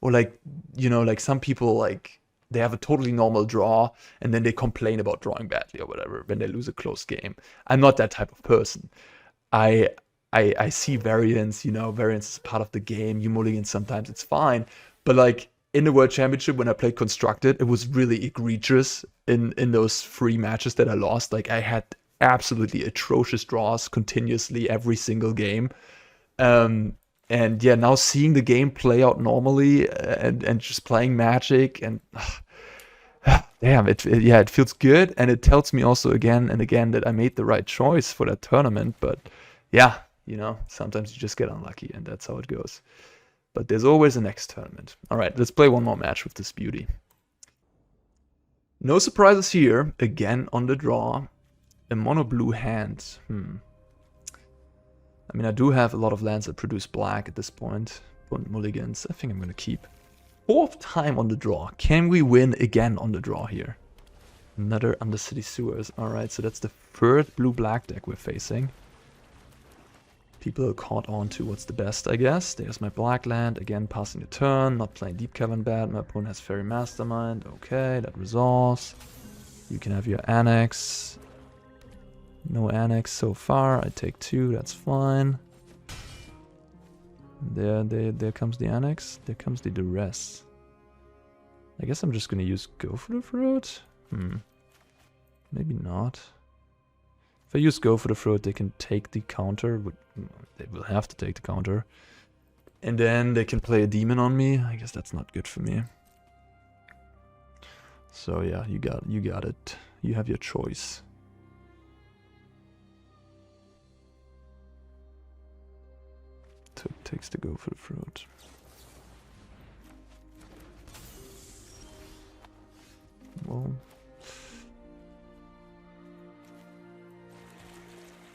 S1: Or like, you know, like some people, like, they have a totally normal draw and then they complain about drawing badly or whatever when they lose a close game. I'm not that type of person. I see variance, you know, variance is part of the game. You mulligan sometimes, it's fine. But like in the World Championship, when I played Constructed, it was really egregious in those 3 matches that I lost. Like I had absolutely atrocious draws continuously every single game. And yeah, now seeing the game play out normally and just playing Magic and damn, it feels good. And it tells me also again and again that I made the right choice for that tournament. But yeah, you know, sometimes you just get unlucky and that's how it goes. But there's always a next tournament. All right, let's play one more match with this beauty. No surprises here. Again on the draw. A mono blue hand. I mean, I do have a lot of lands that produce black at this point. But mulligans, I think I'm going to keep. 4th time on the draw. Can we win again on the draw here? Another Undercity Sewers. Alright, so that's the 3rd blue-black deck we're facing. People are caught on to what's the best, I guess. There's my black land. Again, passing the turn. Not playing Deep-Cavern Bat. My opponent has Faerie Mastermind. Okay, that resolves. You can have your Annex. No Annex so far. I take 2, that's fine. There comes the Annex. There comes the Duress. I guess I'm just gonna use Go for the Fruit. Maybe not. If I use Go for the Fruit, they can take the counter. They will have to take the counter. And then they can play a demon on me. I guess that's not good for me. So yeah, you got it. You have your choice. Takes to Go for the Fruit. Well,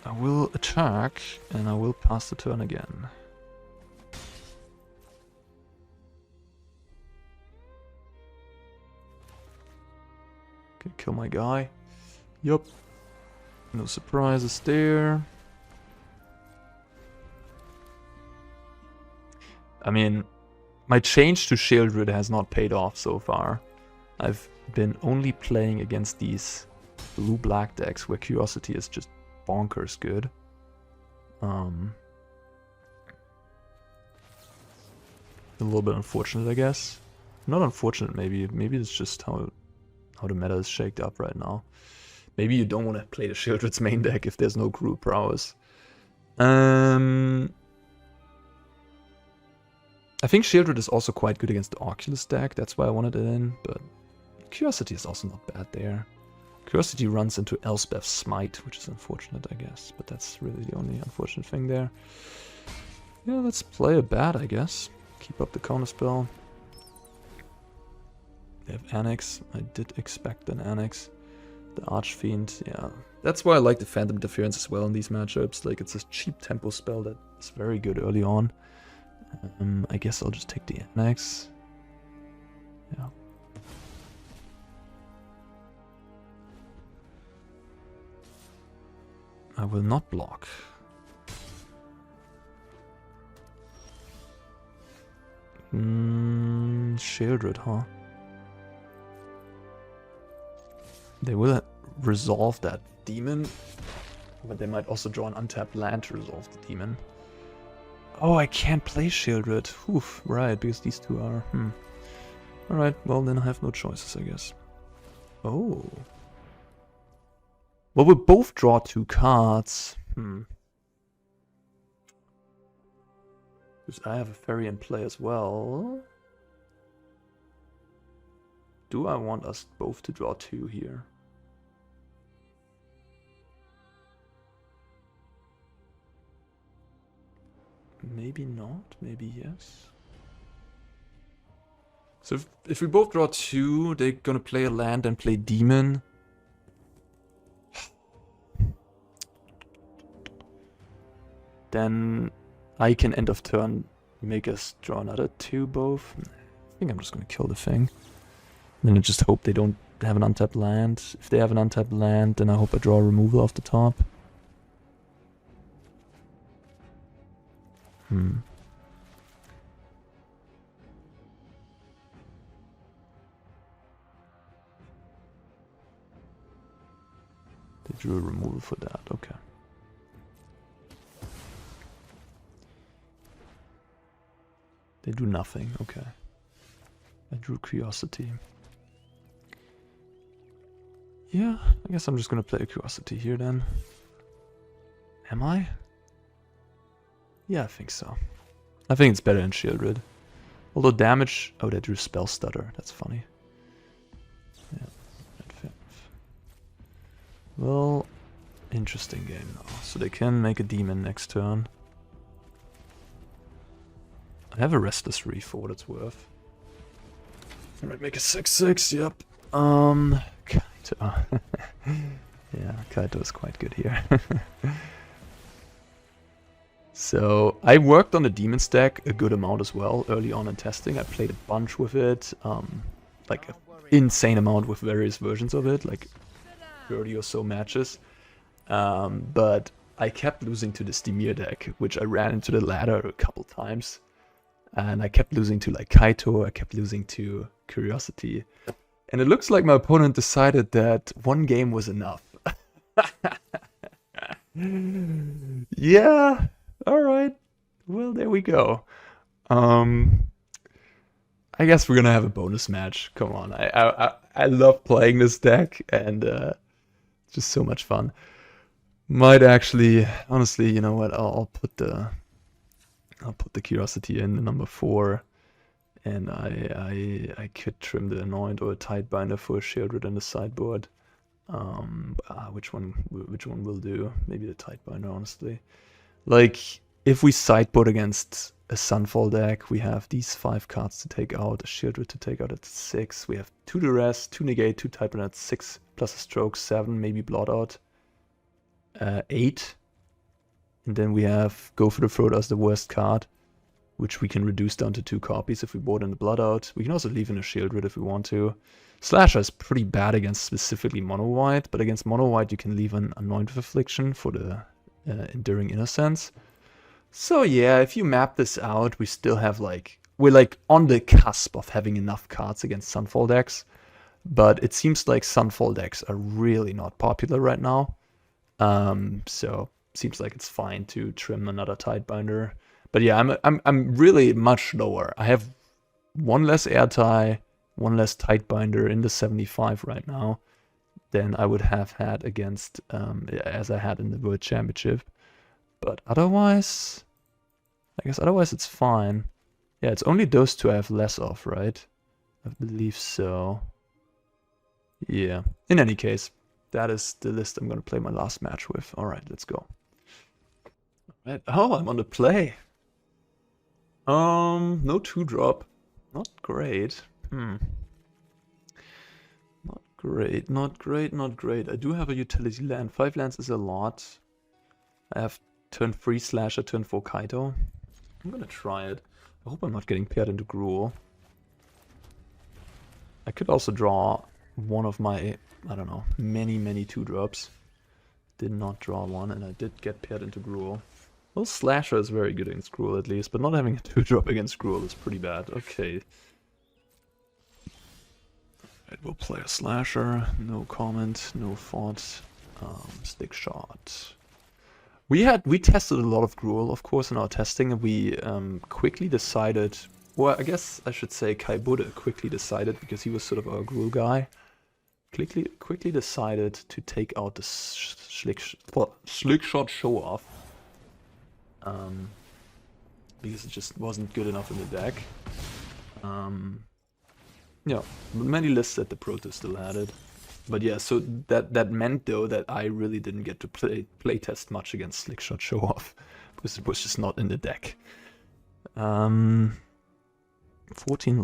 S1: I will attack and I will pass the turn again. Okay, kill my guy. Yup. No surprises there. I mean, my change to Sheoldred has not paid off so far. I've been only playing against these blue-black decks where Curiosity is just bonkers good. A little bit unfortunate, I guess. Not unfortunate, maybe. Maybe it's just how the meta is shaked up right now. Maybe you don't want to play the Sheoldred's main deck if there's no group prowess. I think Sheoldred is also quite good against the Oculus deck, that's why I wanted it in, but Curiosity is also not bad there. Curiosity runs into Elspeth's Smite, which is unfortunate, I guess, but that's really the only unfortunate thing there. Yeah, let's play a Bat, I guess. Keep up the counterspell. They have Annex. I did expect an Annex. The Archfiend, yeah. That's why I like the Phantom Interference as well in these matchups. Like, it's a cheap tempo spell that is very good early on. I guess I'll just take the Annex. Yeah. I will not block. Sheoldred, huh? They will resolve that demon, but they might also draw an untapped land to resolve the demon. Oh, I can't play Sheoldred. Oof, right, because these two are... Alright, well then I have no choices, I guess. Oh. Well, we'll both draw 2 cards. Because I have a Fairy in play as well. Do I want us both to draw 2 here? Maybe not, maybe yes. So if we both draw 2, they're gonna play a land and play demon. then I can end of turn make us draw another 2 both. I think I'm just gonna kill the thing. Then I just hope they don't have an untapped land. If they have an untapped land, then I hope I draw a removal off the top. They drew a removal for that, okay. They do nothing, okay. I drew Curiosity. Yeah, I guess I'm just gonna play a Curiosity here then. Am I? Yeah, I think so. I think it's better than Sheoldred. Although damage... Oh, they drew Spell Stutter. That's funny. Yeah, fair enough. Well, interesting game now. So they can make a demon next turn. I have a Restless Reef for what it's worth. I might make a 6/6, yep. Kaito. Yeah, Kaito is quite good here. So, I worked on the demon stack a good amount as well early on in testing. I played a bunch with it, like an insane amount with various versions of it, like 30 or so matches. But I kept losing to this Dimir deck, which I ran into the ladder a couple times. And I kept losing to like Kaito, I kept losing to Curiosity. And it looks like my opponent decided that one game was enough. Yeah, alright. Well, there we go. I guess we're gonna have a bonus match. Come on, I love playing this deck, and it's just so much fun. Might actually, honestly, you know what? I'll put the Curiosity in the number 4, and I could trim the Anoint or a Tidebinder for a Sheoldred in the sideboard. Which one will do? Maybe the Tidebinder, honestly. Like, if we sideboard against a Sunfall deck, we have these 5 cards to take out, a Sheoldred to take out at 6. We have 2 Duress, 2 Negate, 2 Tidebinder at 6, plus a Stroke, 7, maybe Blot Out, 8. And then we have Go for the Throat as the worst card, which we can reduce down to 2 copies if we board in the Blot Out. We can also leave in a Sheoldred if we want to. Slasher is pretty bad against specifically mono-white, but against mono-white you can leave an Anoint with Affliction for the Enduring Innocence. So yeah, if you map this out, we still have like... We're like on the cusp of having enough cards against Sunfall decks, but it seems like Sunfall decks are really not popular right now. So seems like it's fine to trim another Tidebinder. But yeah, I'm really much lower. I have 1 less Airtie, 1 less Tidebinder in the 75 right now than I would have had against, as I had in the World Championship. But otherwise, I guess otherwise it's fine. Yeah, it's only those 2 I have less of, right? I believe so. Yeah. In any case, that is the list I'm going to play my last match with. Alright, let's go. Right. Oh, I'm on the play. No 2-drop. Not great. Not great, not great, not great. I do have a utility land. 5 lands is a lot. I have turn 3 Slasher, turn 4 Kaito. I'm gonna try it. I hope I'm not getting paired into Gruul. I could also draw one of my, I don't know, many 2-drops. Did not draw one, and I did get paired into Gruul. Well, Slasher is very good against Gruul at least, but not having a 2-drop against Gruul is pretty bad. Okay. Alright, we'll play a Slasher. No comment, no thought. Stick shot. We tested a lot of Gruul, of course, in our testing, and we quickly decided... Well, I guess I should say Kaibuda quickly decided, because he was sort of our Gruul guy. Quickly decided to take out the Slick Shot Show-Off. Because it just wasn't good enough in the deck. Yeah, many lists said the Proto still had it. But yeah, so that meant though that I really didn't get to play test much against Slick Shot Show Off, because it was just not in the deck. 14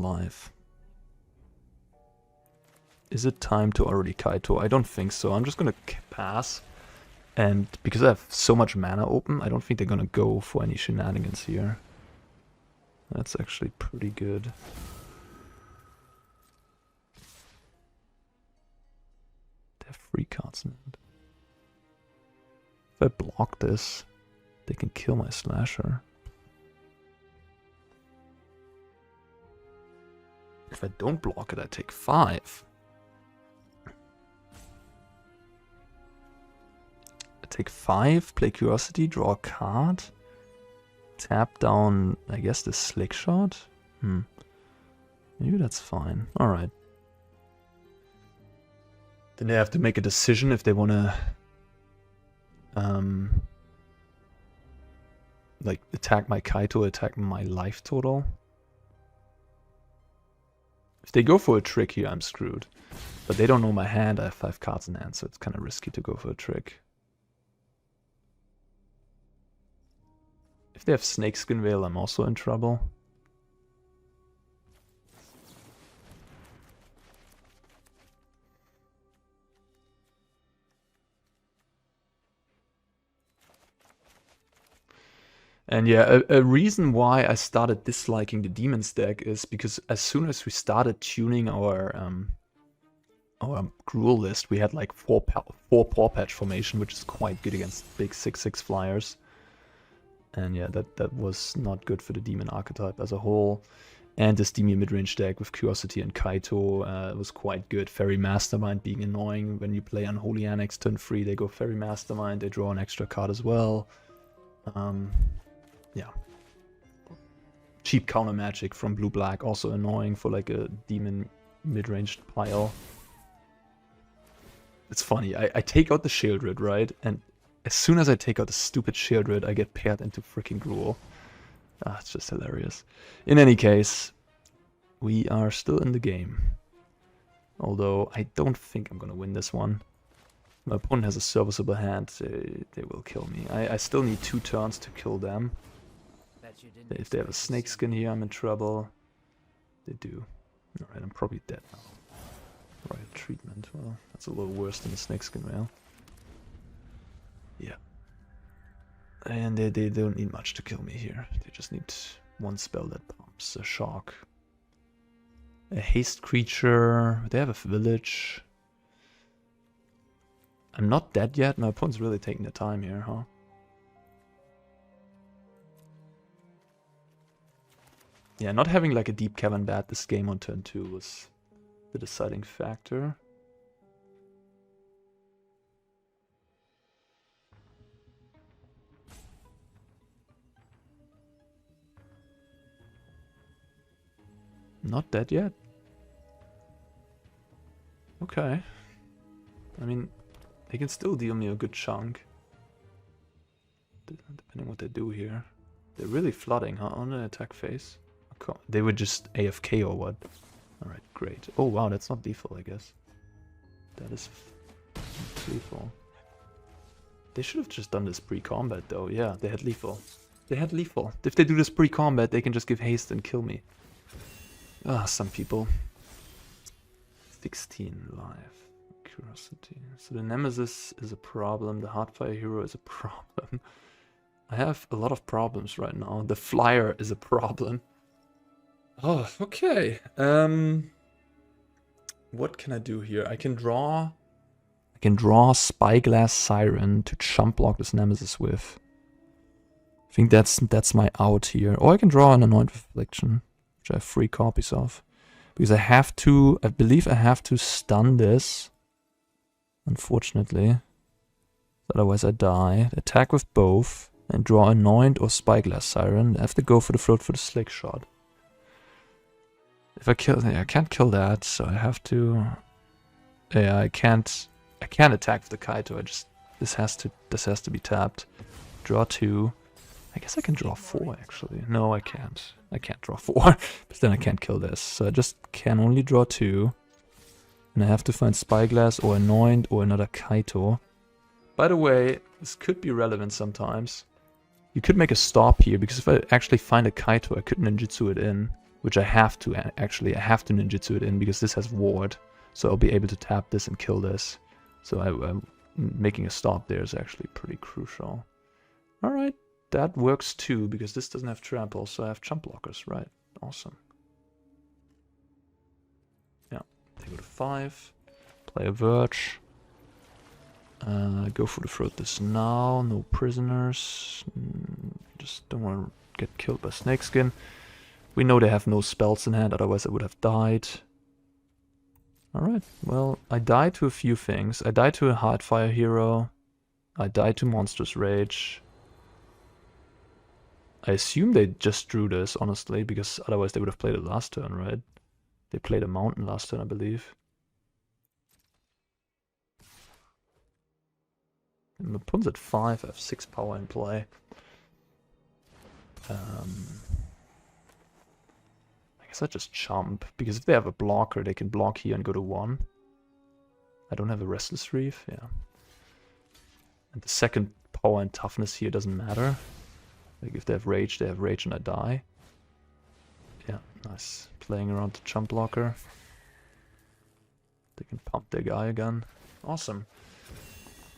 S1: life. Is it time to already Kaito? I don't think so. I'm just gonna pass. And because I have so much mana open, I don't think they're gonna go for any shenanigans here. That's actually pretty good. They have 3 cards in hand. If I block this, they can kill my slasher. If I don't block it, I take 5. I take 5, play Curiosity, draw a card. Tap down, I guess, the Slick Shot? Maybe that's fine. Alright. Then they have to make a decision if they want to like attack my Kaito, attack my life total. If they go for a trick here, I'm screwed. But they don't know my hand. I have 5 cards in hand, so it's kind of risky to go for a trick. If they have Snakeskin Veil, I'm also in trouble. And yeah, a reason why I started disliking the Demons deck is because as soon as we started tuning our Gruul list, we had like 4 Paw Patch formation, which is quite good against big 6/6 flyers. And yeah, that was not good for the Demon archetype as a whole. And this Dimir midrange deck with Curiosity and Kaito was quite good. Faerie Mastermind being annoying. When you play Unholy Annex turn 3, they go Faerie Mastermind, they draw an extra card as well. Yeah. Cheap counter magic from blue-black, also annoying for like a demon mid-ranged pile. It's funny, I take out the Sheoldred, right? And as soon as I take out the stupid Sheoldred, I get paired into freaking Gruul. It's just hilarious. In any case, we are still in the game. Although I don't think I'm gonna win this one. My opponent has a serviceable hand, they will kill me. I still need 2 turns to kill them. If they have a Snakeskin here, I'm in trouble. They do. Alright, I'm probably dead now. Right, treatment. Well, that's a little worse than a Snakeskin Veil. Yeah. And they don't need much to kill me here. They just need 1 spell that pumps a shock. A haste creature. They have a village. I'm not dead yet. My opponent's really taking their time here, huh? Yeah, not having like a Deep-Cavern Bat this game on turn 2 was the deciding factor. Not dead yet. Okay. I mean, they can still deal me a good chunk. Depending what they do here. They're really flooding, huh? On the attack phase. They would just AFK or what? Alright, great. Oh wow, that's not lethal, I guess. That is lethal. They should have just done this pre-combat though. Yeah, they had lethal. They had lethal. If they do this pre-combat, they can just give haste and kill me. Some people. 16 life. Curiosity. So the Nemesis is a problem. The Heartfire Hero is a problem. I have a lot of problems right now. The Flyer is a problem. Oh, okay. What can I do here? I can draw Spyglass Siren to chump block this Nemesis with. I think that's my out here. Or I can draw an Anoint with Affliction, which I have 3 copies of. Because I believe I have to stun this. Unfortunately. Otherwise I die. Attack with both. And draw Anoint or Spyglass Siren. I have to go for the float for the Slick Shot. If I can't kill that, so I have to. Yeah, I can't attack with the Kaito. This has to be tapped. Draw 2. I guess I can draw 4 actually. No, I can't. I can't draw 4, but then I can't kill this. So I just can only draw 2, and I have to find Spyglass or Anoint or another Kaito. By the way, this could be relevant sometimes. You could make a stop here because if I actually find a Kaito, I could ninjutsu it in. Which I have to, actually. I have to ninjutsu it in because this has ward. So I'll be able to tap this and kill this. So making a stop there is actually pretty crucial. Alright, that works too, because this doesn't have trample, so I have chump blockers, right? Awesome. Yeah, they go to 5. Play a Verge. Go for the throat this now, no prisoners. Just don't want to get killed by Snakeskin. We know they have no spells in hand, otherwise I would have died. Alright, well, I died to a few things. I died to a Heartfire hero. I died to Monstrous Rage. I assume they just drew this, honestly, because otherwise they would have played it last turn, right? They played a Mountain last turn, I believe. And the pawns at 5 have 6 power in play. I guess I just chump, because if they have a blocker, they can block here and go to 1. I don't have a Restless Reef, yeah. And the second power and toughness here doesn't matter. Like if they have rage and I die. Yeah, nice. Playing around the chump blocker. They can pump their guy again. Awesome.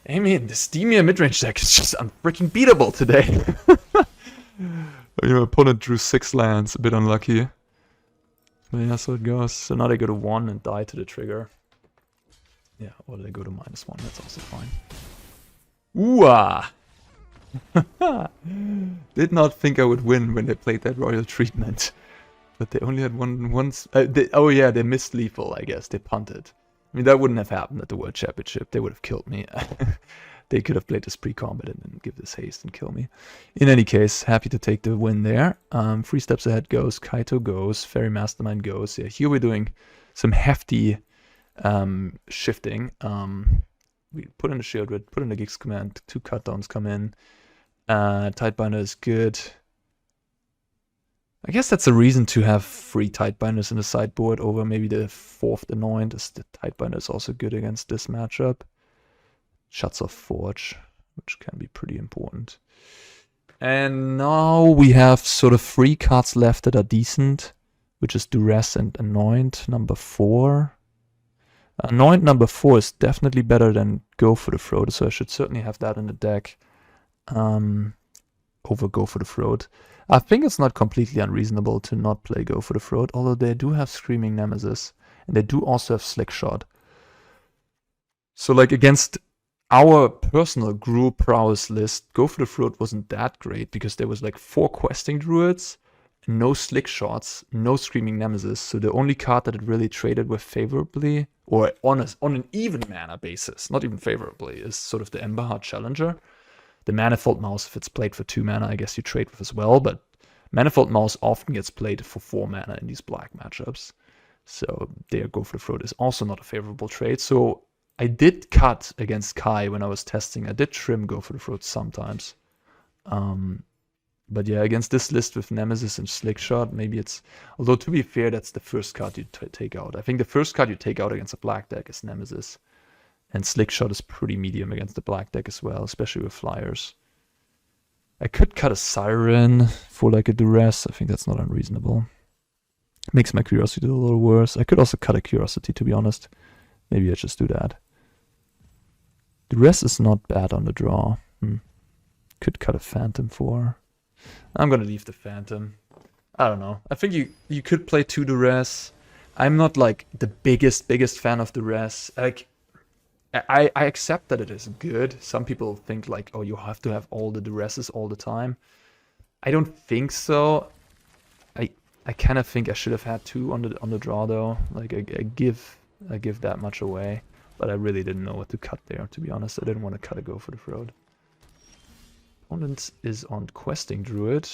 S1: I mean, this Dimir midrange deck is just unfreaking beatable today. Your opponent drew 6 lands, a bit unlucky. But yeah, so it goes. So now they go to 1 and die to the trigger. Yeah, or they go to -1, that's also fine. Ooh-ah! Did not think I would win when they played that Royal Treatment. But they only had once. Oh yeah, they missed lethal, I guess. They punted. I mean, that wouldn't have happened at the World Championship. They would have killed me. They could have played this pre-combat and then give this haste and kill me. In any case, happy to take the win there. 3 steps ahead goes, Kaito goes, Faerie Mastermind goes. Yeah, here we're doing some hefty shifting. We put in the Sheoldred, put in the Gig's Command, 2 cutdowns come in. Tidebinder is good. I guess that's a reason to have 3 Tidebinders in the sideboard over maybe the 4th Anoint, as the Tidebinder is also good against this matchup. Shuts off Forge, which can be pretty important. And now we have sort of 3 cards left that are decent, which is Duress and Anoint, number 4. Anoint number 4 is definitely better than Go for the Throat, so I should certainly have that in the deck. Over Go for the Throat. I think it's not completely unreasonable to not play Go for the Throat, although they do have Screaming Nemesis, and they do also have Slick Shot. So like against our personal group prowess list, Go for the Throat wasn't that great, because there was like 4 questing druids, no Slick Shots, no Screaming Nemesis, so the only card that it really traded with favorably, or on an even mana basis, not even favorably, is sort of the Emberheart Challenger. The Manifold Mouse, if it's played for 2 mana, I guess you trade with as well, but Manifold Mouse often gets played for 4 mana in these black matchups. So there, Go for the Throat is also not a favorable trade. So I did cut against Kai when I was testing. I did trim Go for the Throat sometimes. But yeah, against this list with Nemesis and Slickshot, maybe it's... Although to be fair, that's the first card you take out. I think the first card you take out against a black deck is Nemesis. And Slickshot is pretty medium against the black deck as well, especially with flyers. I could cut a Siren for like a Duress. I think that's not unreasonable. Makes my Curiosity a little worse. I could also cut a Curiosity, to be honest. Maybe I just do that. Duress is not bad on the draw. Could cut a Phantom for. I'm gonna leave the Phantom. I don't know. I think you could play 2 Duress. I'm not like the biggest fan of Duress. Like, I accept that it is good. Some people think like, oh, you have to have all the Duresses all the time. I don't think so. I kind of think I should have had 2 on the draw though. Like I give that much away, but I really didn't know what to cut there. To be honest, I didn't want to cut a Go for the Throat. Opponent is on Questing Druid,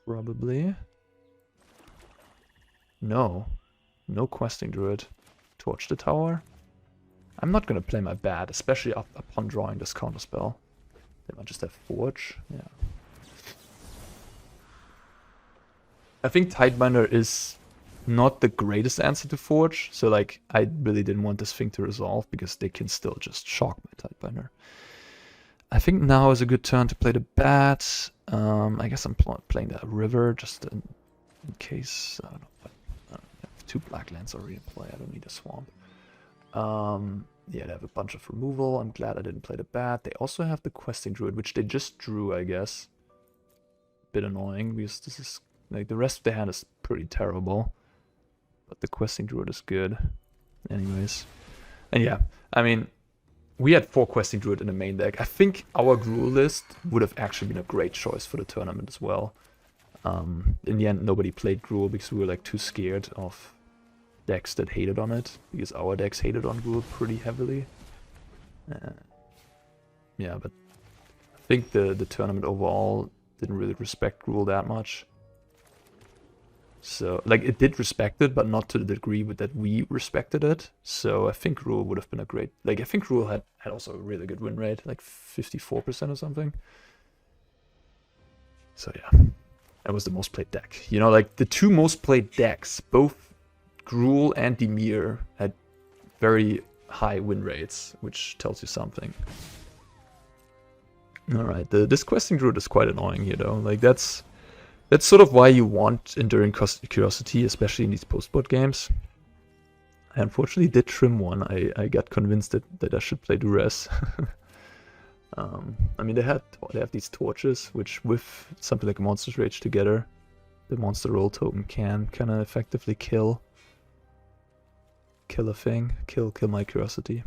S1: probably. No Questing Druid. Torch the Tower. I'm not going to play my bad, especially upon drawing this counterspell. They might just have Forge. Yeah. I think Tidebinder is not the greatest answer to Forge, so like I really didn't want this thing to resolve because they can still just shock my Tidebinder. I think now is a good turn to play the Bat. I guess I'm playing that River just in case. I don't know. I have 2 black lands already in play. I don't need a Swamp. Yeah, they have a bunch of removal. I'm glad I didn't play the bat. They also have the Questing Druid, which they just drew, I guess. Bit annoying, because this is... Like, the rest of the hand is pretty terrible. But the Questing Druid is good. Anyways. And yeah, I mean, we had 4 Questing Druid in the main deck. I think our Gruul list would have actually been a great choice for the tournament as well. In the end, nobody played Gruul because we were like too scared of decks that hated on it, because our decks hated on Gruul pretty heavily. Yeah, but I think the tournament overall didn't really respect Gruul that much. So, like, it did respect it, but not to the degree that we respected it. So I think Gruul would have been a great... Like, I think Gruul had also a really good win rate, like 54% or something. So yeah, that was the most played deck. You know, like, the 2 most played decks, both Gruul and Dimir, had very high win rates, which tells you something. Alright, this Questing Druid is quite annoying here, though. Like, that's sort of why you want Enduring Curiosity, especially in these post-board games. I unfortunately did trim one. I got convinced that I should play Duress. I mean, they have these torches, which with something like Monster's Rage together, the Monster Roll token can kind of effectively kill a thing, kill my Curiosity.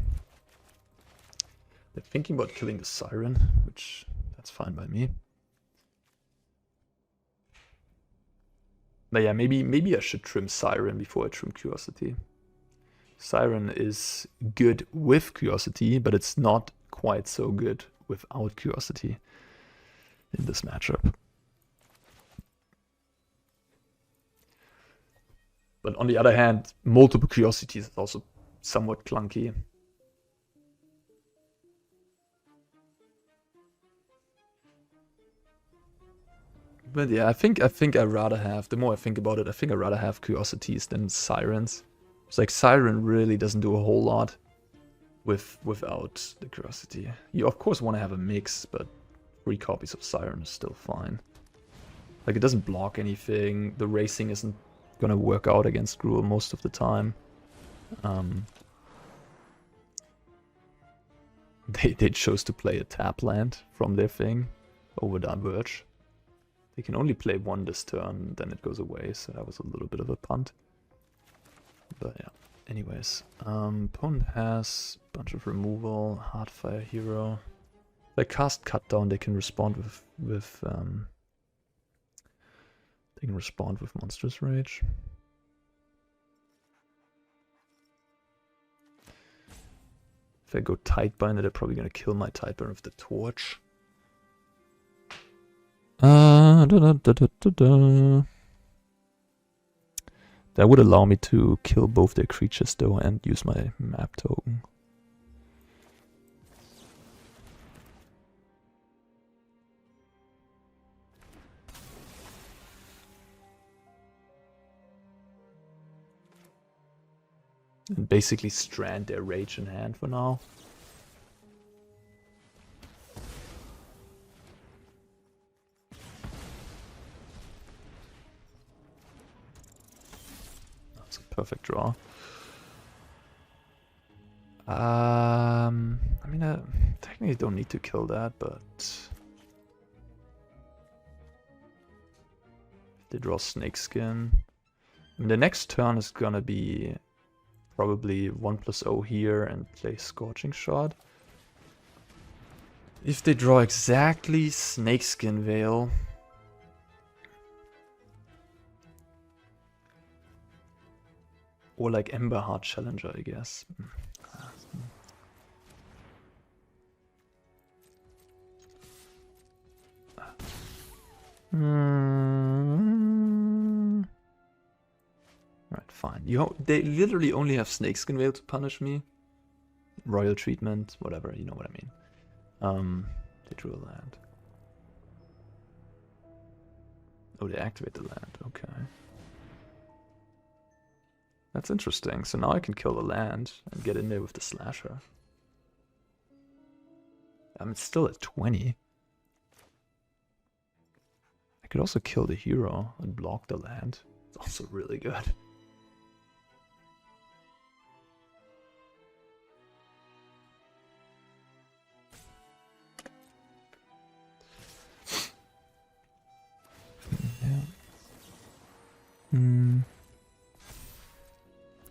S1: They're thinking about killing the Siren, which that's fine by me. But yeah, maybe I should trim Siren before I trim Curiosity. Siren is good with Curiosity, but it's not quite so good without Curiosity in this matchup. But on the other hand, multiple Curiosities is also somewhat clunky. But yeah, I think I'd rather have, the more I think about it, I think I'd rather have Curiosities than Sirens. It's like Siren really doesn't do a whole lot without the Curiosity. You of course want to have a mix, but 3 copies of Siren is still fine. Like, it doesn't block anything, the racing isn't gonna work out against Gruul most of the time. They chose to play a tap land from their thing over Darkslick Verge. They can only play 1 this turn, then it goes away, so that was a little bit of a punt. But yeah, anyways. Opponent has a bunch of removal, Heartfire Hero. If they cast Cut Down, they can respond with Monstrous Rage. If I go Tidebinder, they're probably gonna kill my Tidebinder with the Torch. That would allow me to kill both their creatures though and use my map token. And basically strand their rage in hand for now. Perfect draw. I mean, I technically don't need to kill that, but if they draw Snakeskin, I mean, the next turn is gonna be probably 1+0 here and play Scorching Shot. If they draw exactly Snakeskin Veil, or like Emberheart Challenger, I guess. Right, fine. They literally only have Snakeskin Veil to punish me. Royal Treatment, whatever, you know what I mean. They drew a land. Oh, they activate the land, okay. That's interesting. So now I can kill the land and get in there with the Slasher. I'm still at 20. I could also kill the hero and block the land. It's also really good.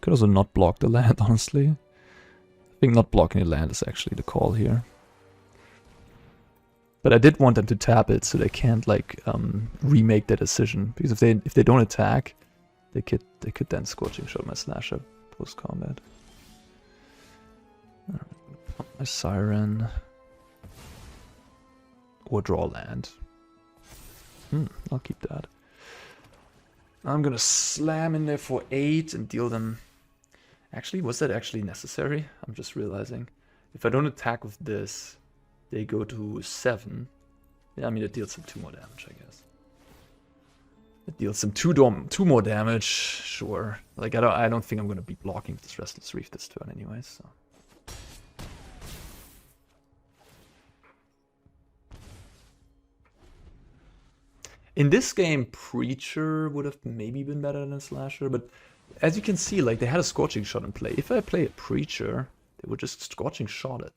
S1: Could also not block the land, honestly. I think not blocking the land is actually the call here. But I did want them to tap it so they can't like remake their decision, because if they don't attack, they could then Scorching Shot my Slasher post combat. Pump my Siren or draw land. I'll keep that. I'm gonna slam in there for 8 and deal them. Actually, was that actually necessary? I'm just realizing. If I don't attack with this, they go to 7. Yeah, I mean, it deals them 2 more damage, I guess. It deals them 2 more damage, sure. Like, I don't think I'm gonna be blocking this Restless Reef this turn anyways, so. In this game, Preacher would have maybe been better than Slasher, but as you can see, like, they had a Scorching Shot in play. If I play a Preacher, they would just Scorching Shot it.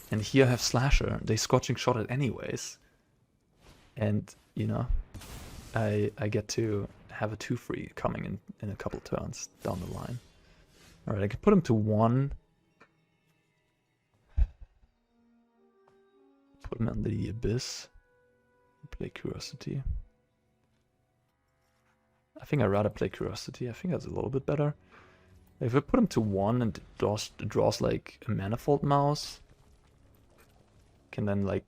S1: And here I have Slasher, they Scorching Shot it anyways. And, you know, I get to have a 2-free coming in a couple turns down the line. Alright, I could put him to 1. Put him under the Abyss. Play Curiosity. I think I'd rather play Curiosity. I think that's a little bit better. If I put him to 1 and it draws like a Manifold Mouse, can then like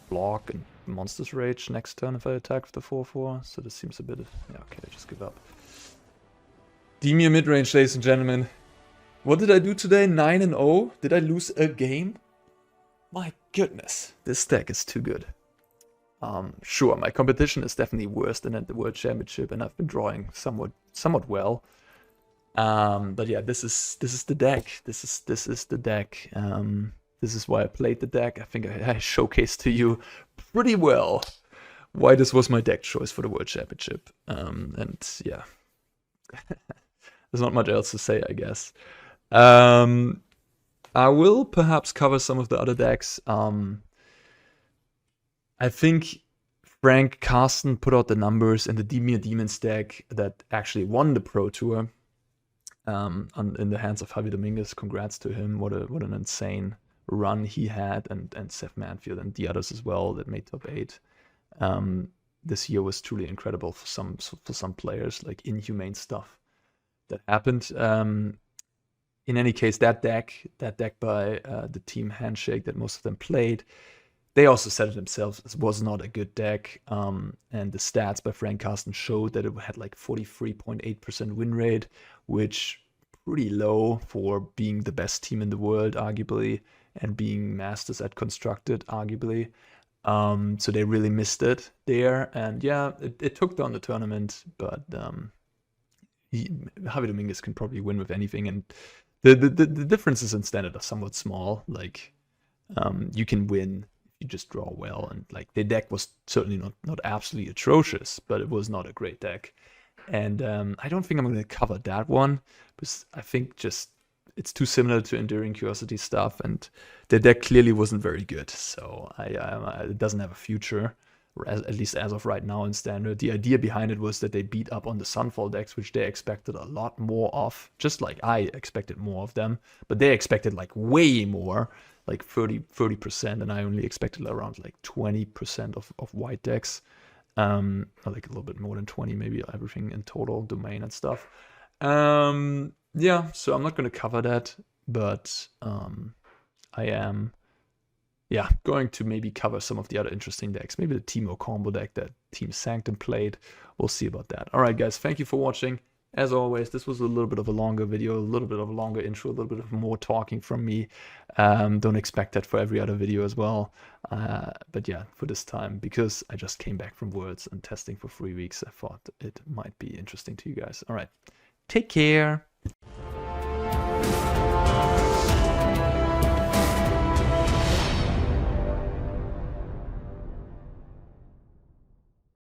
S1: block and Monster's Rage next turn if I attack with the 4/4. So this seems a bit... Yeah, okay, I just give up. Dimir midrange, ladies and gentlemen. What did I do today? 9-0? Did I lose a game? My goodness, this deck is too good. Sure, my competition is definitely worse than at the World Championship, and I've been drawing somewhat well. But yeah, this is the deck. This is the deck. This is why I played the deck. I think I showcased to you pretty well why this was my deck choice for the World Championship. And yeah, there's not much else to say, I guess. I will perhaps cover some of the other decks. I think Frank Carsten put out the numbers in the Dimir Demons deck that actually won the Pro Tour in the hands of Javi Dominguez. Congrats to him. What an insane run he had, and Seth Manfield and the others as well that made top 8. This year was truly incredible for some players, like inhumane stuff that happened. In any case, that deck by the team Handshake that most of them played, they also said it themselves, it was not a good deck. And the stats by Frank Carsten showed that it had like 43.8% win rate, which pretty low for being the best team in the world, arguably, and being masters at Constructed, arguably. So they really missed it there. And yeah, it took down the tournament, but Javi Dominguez can probably win with anything. And the differences in standard are somewhat small. Like, you can win if you just draw well, and like the deck was certainly not absolutely atrocious, but it was not a great deck. And I don't think I'm going to cover that one, because I think just it's too similar to Enduring Curiosity stuff, and the deck clearly wasn't very good. So it doesn't have a future, at least as of right now in Standard. The idea behind it was that they beat up on the Sunfall decks, which they expected a lot more of, just like I expected more of them, but they expected like way more, like 30%, and I only expected around like 20% of white decks. Or like a little bit more than 20, maybe everything in total, domain and stuff. Yeah, so I'm not going to cover that, but I am, yeah, going to maybe cover some of the other interesting decks. Maybe the Teemo combo deck that Team Sanctum played. We'll see about that. All right, guys, thank you for watching. As always, this was a little bit of a longer video, a little bit of a longer intro, a little bit of more talking from me. Don't expect that for every other video as well. But yeah, for this time, because I just came back from Worlds and testing for 3 weeks, I thought it might be interesting to you guys. All right, take care.